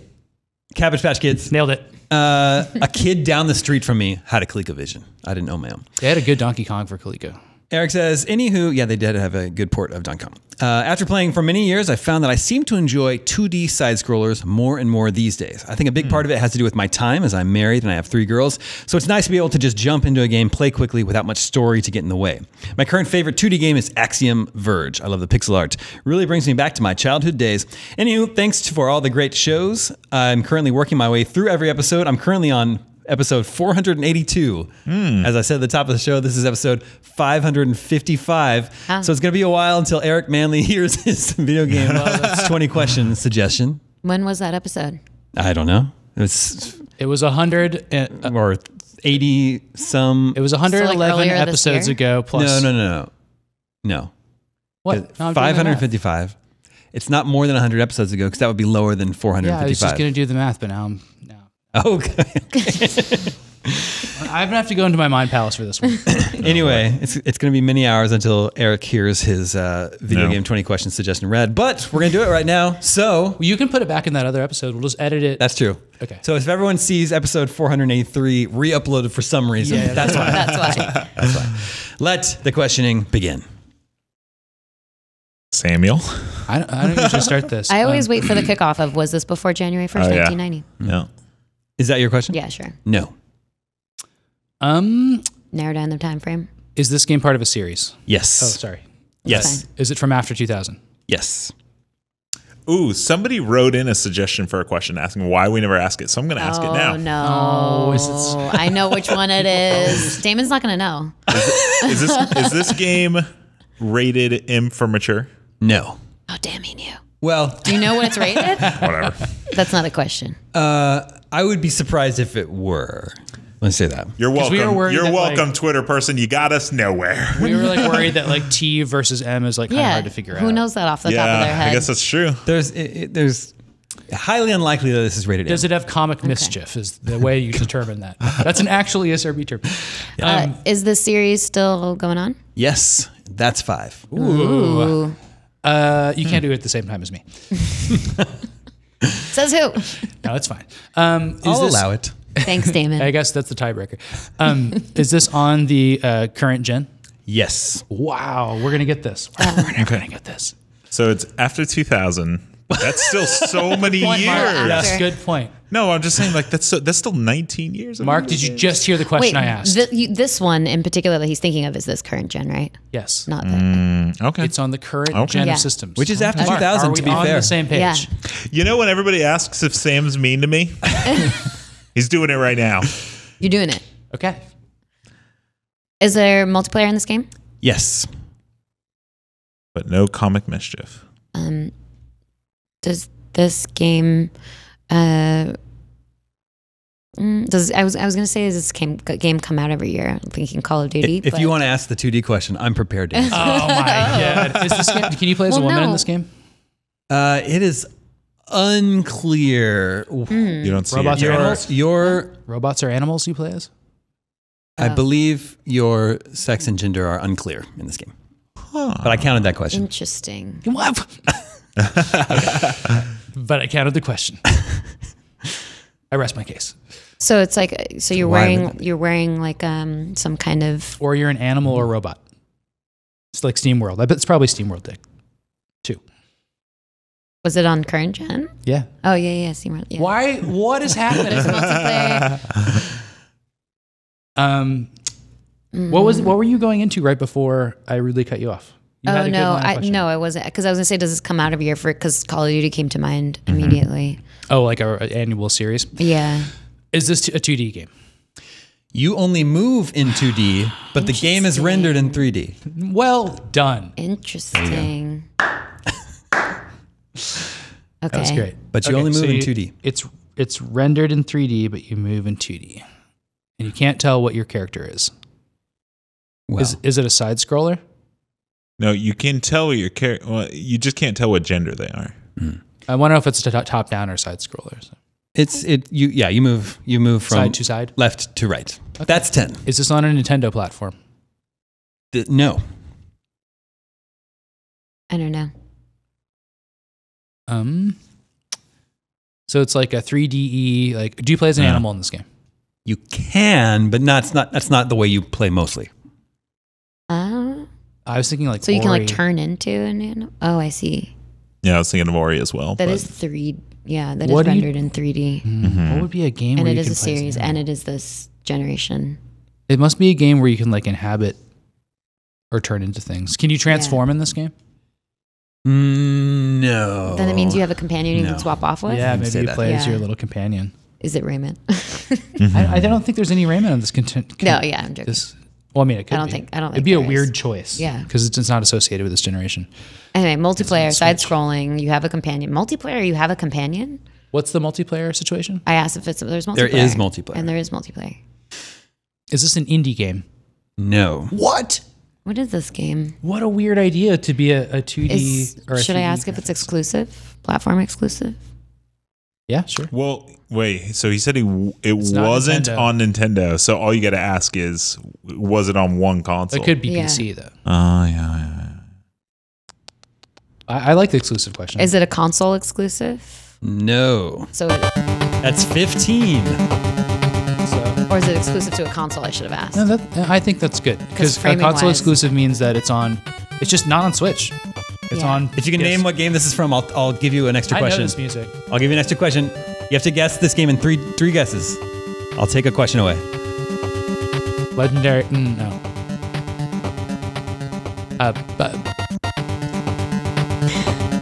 Cabbage Patch Kids. Nailed it. A kid down the street from me had a ColecoVision. I didn't own my own. They had a good Donkey Kong for Coleco. Eric says, anywho, yeah, they did have a good port of Donkey Kong. After playing for many years, I found that I seem to enjoy 2D side-scrollers more and more these days. I think a big part of it has to do with my time, as I'm married and I have 3 girls, so it's nice to be able to just jump into a game, play quickly without much story to get in the way. My current favorite 2D game is Axiom Verge. I love the pixel art. Really brings me back to my childhood days. Anywho, thanks for all the great shows. I'm currently working my way through every episode. I'm currently on episode 482. As I said at the top of the show, this is episode 555. So it's going to be a while until Eric Manley hears his video game 20 question suggestion. When was that episode? I don't know. It was 100 or 80 some. It was 111 earlier this episodes year? ago. Plus No. What? No, I'm doing the math. 555. It's not more than 100 episodes ago because that would be lower than 455. Yeah, I was just going to do the math, but now Okay. I'm gonna have to go into my mind palace for this one. Anyway, it's going to be many hours until Eric hears his video game 20 question suggestion read, but we're going to do it right now. So You can put it back in that other episode. We'll just edit it. that's true. Okay. So if everyone sees episode 483 re-uploaded for some reason, Yeah, that's why. That's why. Let the questioning begin. Samuel. I don't usually start this. I always wait for the kickoff of, was this before January 1st, 1990? Yeah. Is that your question? Yeah, sure. No. Narrow down the time frame. Is this game part of a series? Yes. Oh, sorry. Yes. fine. Is it from after 2000? Yes. Ooh, somebody wrote in a suggestion for a question asking why we never ask it. So I'm going to ask it now. Oh, no. Oh, I know which one it is. Damon's not going to know. Is this game rated M for mature? No. Oh, damn, he knew. Well, Do you know what it's rated? Whatever. That's not a question. I would be surprised if it were. Let's say that. You're welcome. we were worried You're that, welcome, like- Twitter person. You got us nowhere. We were like worried that like T versus M is like kind of Yeah. hard to figure out. Who knows that off the top of their head? I guess that's true. There's highly unlikely that this is rated Does M. it have comic mischief? Is the way you determine that? That's an actually SRB term. Is the series still going on? Yes. That's 5. Ooh. You can't do it at the same time as me. Says who? No, it's fine. I'll allow it. Thanks, Damon. I guess that's the tiebreaker. Is this on the current gen? Yes. Wow, we're gonna get this. We're never gonna get this. So it's after 2000. That's still so many Point years. mark after. Yes, good point. No, I'm just saying like that's still 19 years. Mark, did you just hear the question Wait, I asked? this one in particular that he's thinking of is this current gen, right? Yes. Not that. Okay. It's on the current Okay. gen Yeah. of systems. Which is after Mark, 2000, are to we be on fair. the same page? Yeah. You know when everybody asks if Sam's mean to me? He's doing it right now. You're doing it. Okay. Is there multiplayer in this game? Yes. But no comic mischief. Does this game? Does I was gonna say, does this game come out every year? I'm thinking Call of Duty. If but- you want to ask the 2D question, I'm prepared to answer. Oh my god. Is this game, can you play as a Well, woman in no. this game? It is unclear. You don't see Robots your are animals? Your Robots are animals you play as? I believe your sex and gender are unclear in this game. But I counted that question. Interesting. What? But I counted the question. I rest my case. So it's like, so you're wearing like some kind of. Or you're an animal or robot. It's like SteamWorld. I bet it's probably SteamWorld Dick too. Was it on current gen? Yeah. Oh yeah, SteamWorld. Yeah. Why? What is happening? Multiplayer. What were you going into right before I rudely cut you off? You had a good line of question. I wasn't, because I was gonna say, does this come out of year for? Because Call of Duty came to mind immediately. Oh, like an annual series? Yeah. Is this a 2D game? You only move in 2D, but the game is rendered in 3D. Well done. Interesting. Okay. That was great. But you only move in 2D. It's rendered in 3D, but you move in 2D, and you can't tell what your character is. Well, Is it a side scroller? No, you can tell what your character. Well, you just can't tell what gender they are. I wonder if it's a top down or side scroller. So. You move from Side to side? left to right. Okay. That's 10. Is this on a Nintendo platform? No. I don't know. So it's like a 3DE. Like, do you play as an animal in this game? You can, but that's not the way you play mostly. I was thinking like so you can Ori. like turn into an animal. Oh, I see. Yeah, I was thinking of Ori as well. That is 3. Yeah, that is rendered in 3D. What would be a game? And where it you is can a play as an series, animal? and it is this generation. It must be a game where you can like inhabit or turn into things. Can you transform in this game? No. Then it means you have a companion you can swap off with. Yeah, maybe you play as your Yeah. little companion. Is it Rayman? I don't think there's any Rayman on this content. No, yeah, I'm joking. Well, I mean, it could I don't be. think It'd be a there weird is. choice. Yeah. Because it's not associated with this generation. Anyway, multiplayer, side scrolling. You have a companion. Multiplayer. You have a companion. What's the multiplayer situation? I asked if there's multiplayer. There is multiplayer. And there is multiplayer. Is this an indie game? No. What? What is this game? What a weird idea to be a 2D or a Should I 3D ask if it's exclusive? Platform exclusive? Yeah, sure. Well, wait. So he said it not wasn't Nintendo. on Nintendo. So all you got to ask is, was it on one console? It could be Yeah. PC though. Oh yeah. I like the exclusive question. Is it a console exclusive? No. So, That's 15. or is it exclusive to a console? I should have asked. No, I think that's good because a console framing-wise- exclusive means that it's just not on Switch. It's Yeah. on. If you can name what game this is from, I'll give you an extra I know question. this music. I'll give you an extra question. You have to guess this game in three guesses. I'll take a question away. Legendary. No. But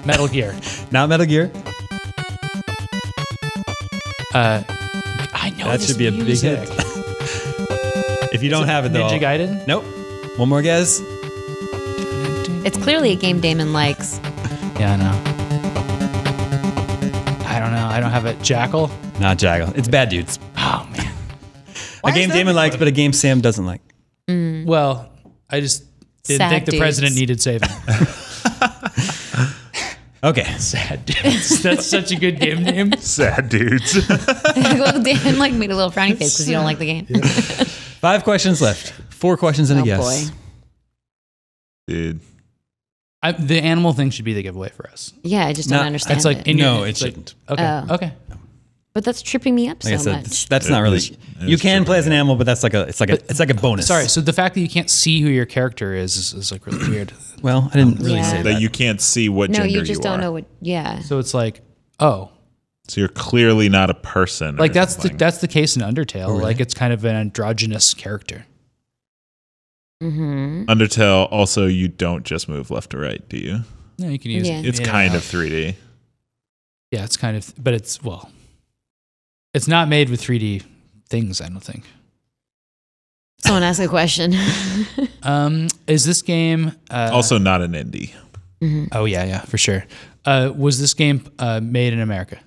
Metal Gear. Not Metal Gear. I know That this should be a big music. hit. If you don't have it though, Ninja Gaiden. Nope. One more guess. It's clearly a game Damon likes. Yeah, I know. I don't know. I don't have it. Jackal. Not Jackal. It's Bad Dudes. Oh man. A game Damon likes, but a game Sam doesn't like. Well, I just didn't Sad think the dudes. president needed saving. Okay. Sad dudes. That's such a good game name. Sad dudes. Well, Damon like made a little frowny face because you don't like the game. 5 questions left. 4 questions and a guess. Boy. Dude. The animal thing should be the giveaway for us. Yeah, I just don't No, understand It's like it. in No, your, it it's like- shouldn't. Okay. Oh. Okay. But that's tripping me up Like I so said, much. that's not really. You can play as an animal, but that's like a bonus. Sorry. So the fact that you can't see who your character is like really weird. Well, I didn't really Yeah. say That that. you can't see what No, gender you just don't are. know what. Yeah. So it's like, oh, So you're clearly not a person. like or that's something. that's the case in Undertale. really? Like it's kind of an androgynous character. Mm-hmm. Undertale. Also, you don't just move left to right, do you? No, you can use Yeah. it. It's kind of 3D. Yeah, it's kind of, but it's it's not made with 3D things. I don't think. Someone ask a question. Is this game Also, not an indie. Oh yeah, for sure. Was this game made in America?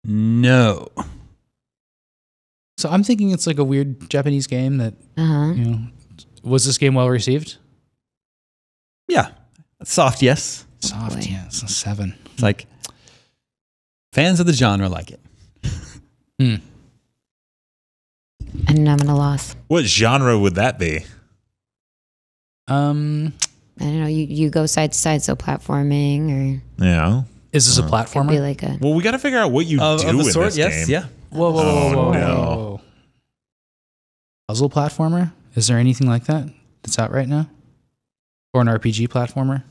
No. So I'm thinking it's like a weird Japanese game that was this game well received? Yeah. Soft, yes. Soft, boy. yeah, it's a 7. It's like fans of the genre like it. And I'm at a loss. What genre would that be? I don't know. You go side to side, so platforming or Yeah. Is this a Be platformer? like a Well, we got to figure out what you do in the sword, this yes, game. yeah. Whoa. no. Puzzle platformer? Is there anything like that that's out right now? Or an RPG platformer?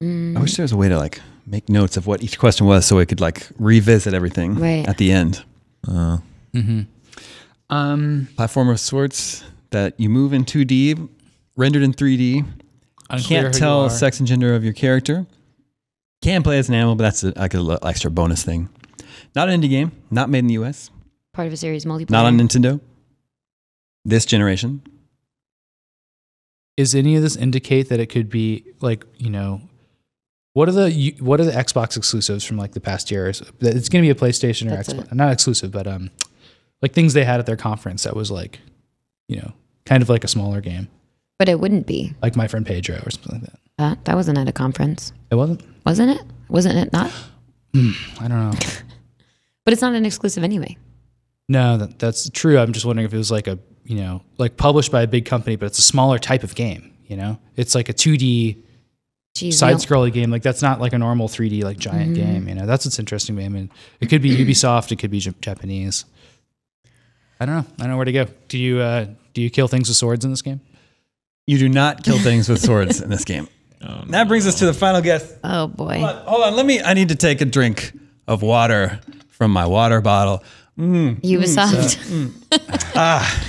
I wish there was a way to like make notes of what each question was, so we could like revisit everything Right. at the end. Mm-hmm. Platformer of sorts that you move in 2D, rendered in 3D. Unclear Can't who tell you are. sex and gender of your character. Can play as an animal, but that's like a little extra bonus thing. Not an indie game. Not made in the US. part of a series multiplayer. Not on Nintendo. This generation. Is any of this indicate that it could be like, you know, what are the Xbox exclusives from like the past years? It's going to be a PlayStation or That's Xbox, not exclusive, but like things they had at their conference that was like, you know, kind of like a smaller game, But it wouldn't be. like My Friend Pedro or something like that. That wasn't at a conference. It wasn't. Wasn't it? Wasn't it not? I don't know. But it's not an exclusive anyway. No, that's true. I'm just wondering if it was like a, you know, like published by a big company, but it's a smaller type of game. You know, it's like a 2D Jeez, side-scrolling game. Like that's not like a normal 3D like giant game. You know, that's what's interesting to me. I mean, it could be Ubisoft, it could be Japanese. I don't know. I don't know where to go. Do you kill things with swords in this game? You do not kill things with swords in this game. That brings us to the final guess. Oh boy. Hold on. I need to take a drink of water from my water bottle. Ubisoft.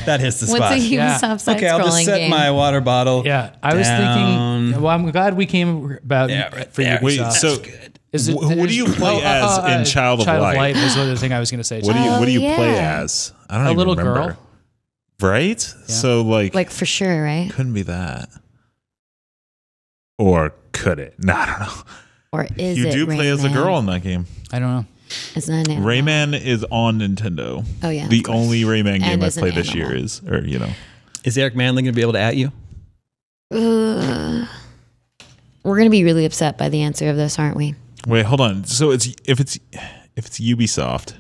That hits the spot. What's a Yeah. Ubisoft side-scrolling Okay, I'll just set game? my water bottle. Yeah, I was thinking. Well, I'm glad we came about for there. Ubisoft. Wait, so Is it, what do you play as in Child of Light? was the other thing I was going to say. What do you Oh, play yeah. as? I don't A even little remember. girl. Right? So Like for sure, right? couldn't be that. Or could it? No, I don't know. Or is You it do play as a Rayman? girl in that game. I don't know. It's not an animal. Rayman is on Nintendo. Oh, yeah, of The course. only Rayman game And I is an played this animal. year is, or you know. Is Eric Manley going to be able to at you? We're gonna be really upset by the answer of this, aren't we? Wait, hold on. So if it's Ubisoft,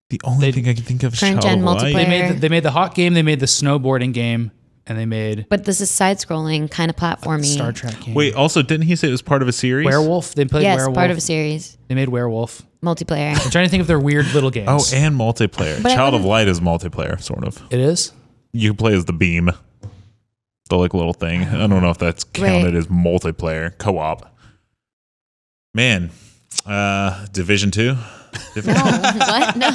the only thing I can think of is Current Child gen of Light. multiplayer. They made the hot game. They made the snowboarding game, and they made But this is side-scrolling, kind of platformy. Star Trek game. Wait, also didn't he say it was part of a series? Werewolf. They played Yes, Werewolf. part of a series. They made Werewolf. Multiplayer. I'm trying to think of their weird little games. Oh, and multiplayer. But I Child of wouldn't- Light is multiplayer, sort of. It is. You can play as the beam, the like little thing. I don't know if that's counted Right. as multiplayer co-op. Man, Division 2. No, what? No.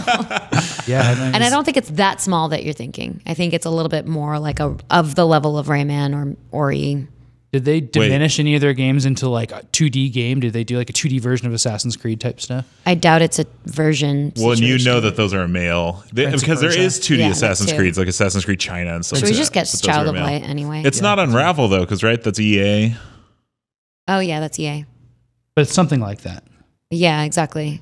Yeah, And I don't think it's that small that you're thinking. I think it's a little bit more like of the level of Rayman or Ori. Did they diminish any of their games into like a 2D game? Did they do like a 2D version of Assassin's Creed type stuff? I doubt it's a version. Well, and you situation. know that those are a male. Prince of Because there Persia. is 2D Yeah, that Assassin's too. Creeds, like Assassin's Creed China and stuff Should like we just that. get But those Child are of male. Light anyway? It's not Unravel, though, because, right, that's EA. Oh yeah, that's EA. But it's something like that. Yeah, exactly.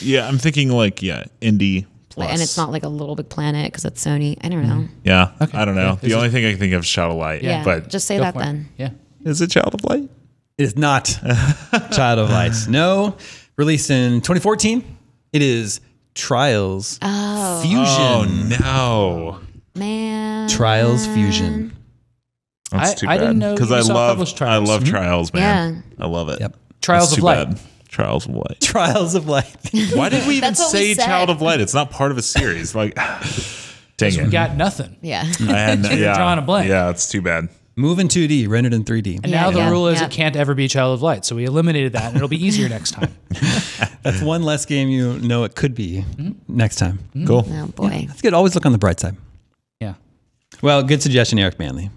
Yeah, I'm thinking, like, indie plus. And it's not like a Little Big Planet because it's Sony. I don't know. Yeah, Okay. I don't know. Yeah, The only thing I can think of is Child of Light. Yeah, But just say Go that for it. then. Yeah. is it Child of Light? It is not Child of Light. No. Released in 2014. It is Trials Fusion. Oh, no. Man. Trials Fusion. That's I too bad. didn't know Because Ubisoft published Trials. I love Trials, man. I love it. Yep. Trials That's of too Light. bad. Trials of Light. Trials of Light. Why did we even That's what we say said. Child of Light? It's not part of a series. Like, dang We it. got nothing. Yeah. I had, You're drawing a blank. Yeah, it's too bad. Move in 2D, rendered in 3D. And now the Yeah, rule is yeah. it can't ever be Child of Light. So we eliminated that, and it'll be easier next time. That's one less game you know it could be next time. Cool. Oh boy. That's good. Always look on the bright side. Yeah. Well, good suggestion, Eric Manley.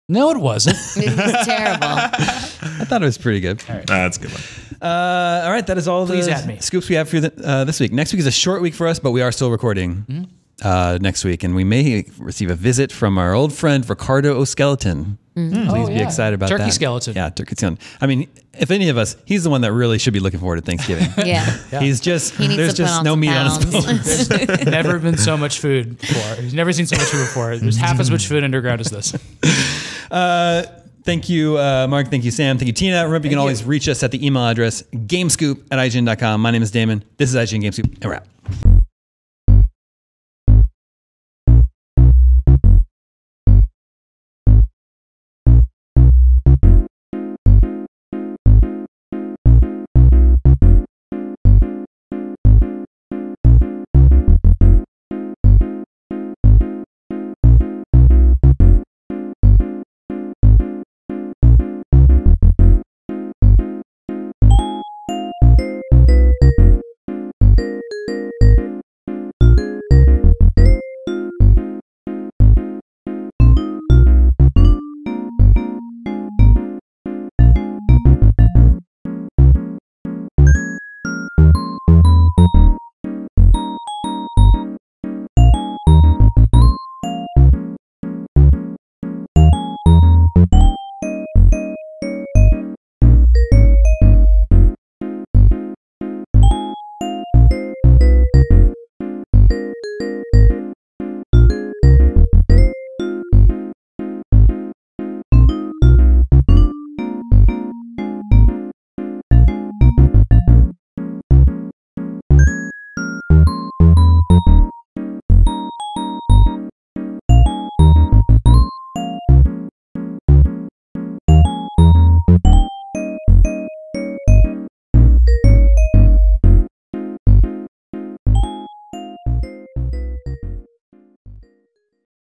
No, it wasn't. It was terrible. I thought it was pretty good. That's a good one. All right, that is all Please the at me. scoops we have for this week. Next week is a short week for us, but we are still recording next week, and we may receive a visit from our old friend Ricardo O'Skeleton. Please be excited about that. Turkey skeleton. Yeah, turkey skeleton. I mean, if any of us, he's the one that really should be looking forward to Thanksgiving. Yeah. He's just He needs there's to put just on no some meat on his pounds. bone. Never been so much food before. He's never seen so much food before. There's half as much food underground as this. Thank you, Mark. Thank you, Sam. Thank you, Tina. Remember, you can always reach us at the email address gamescoop@ign.com. My name is Damon. This is IGN Gamescoop, and we're out.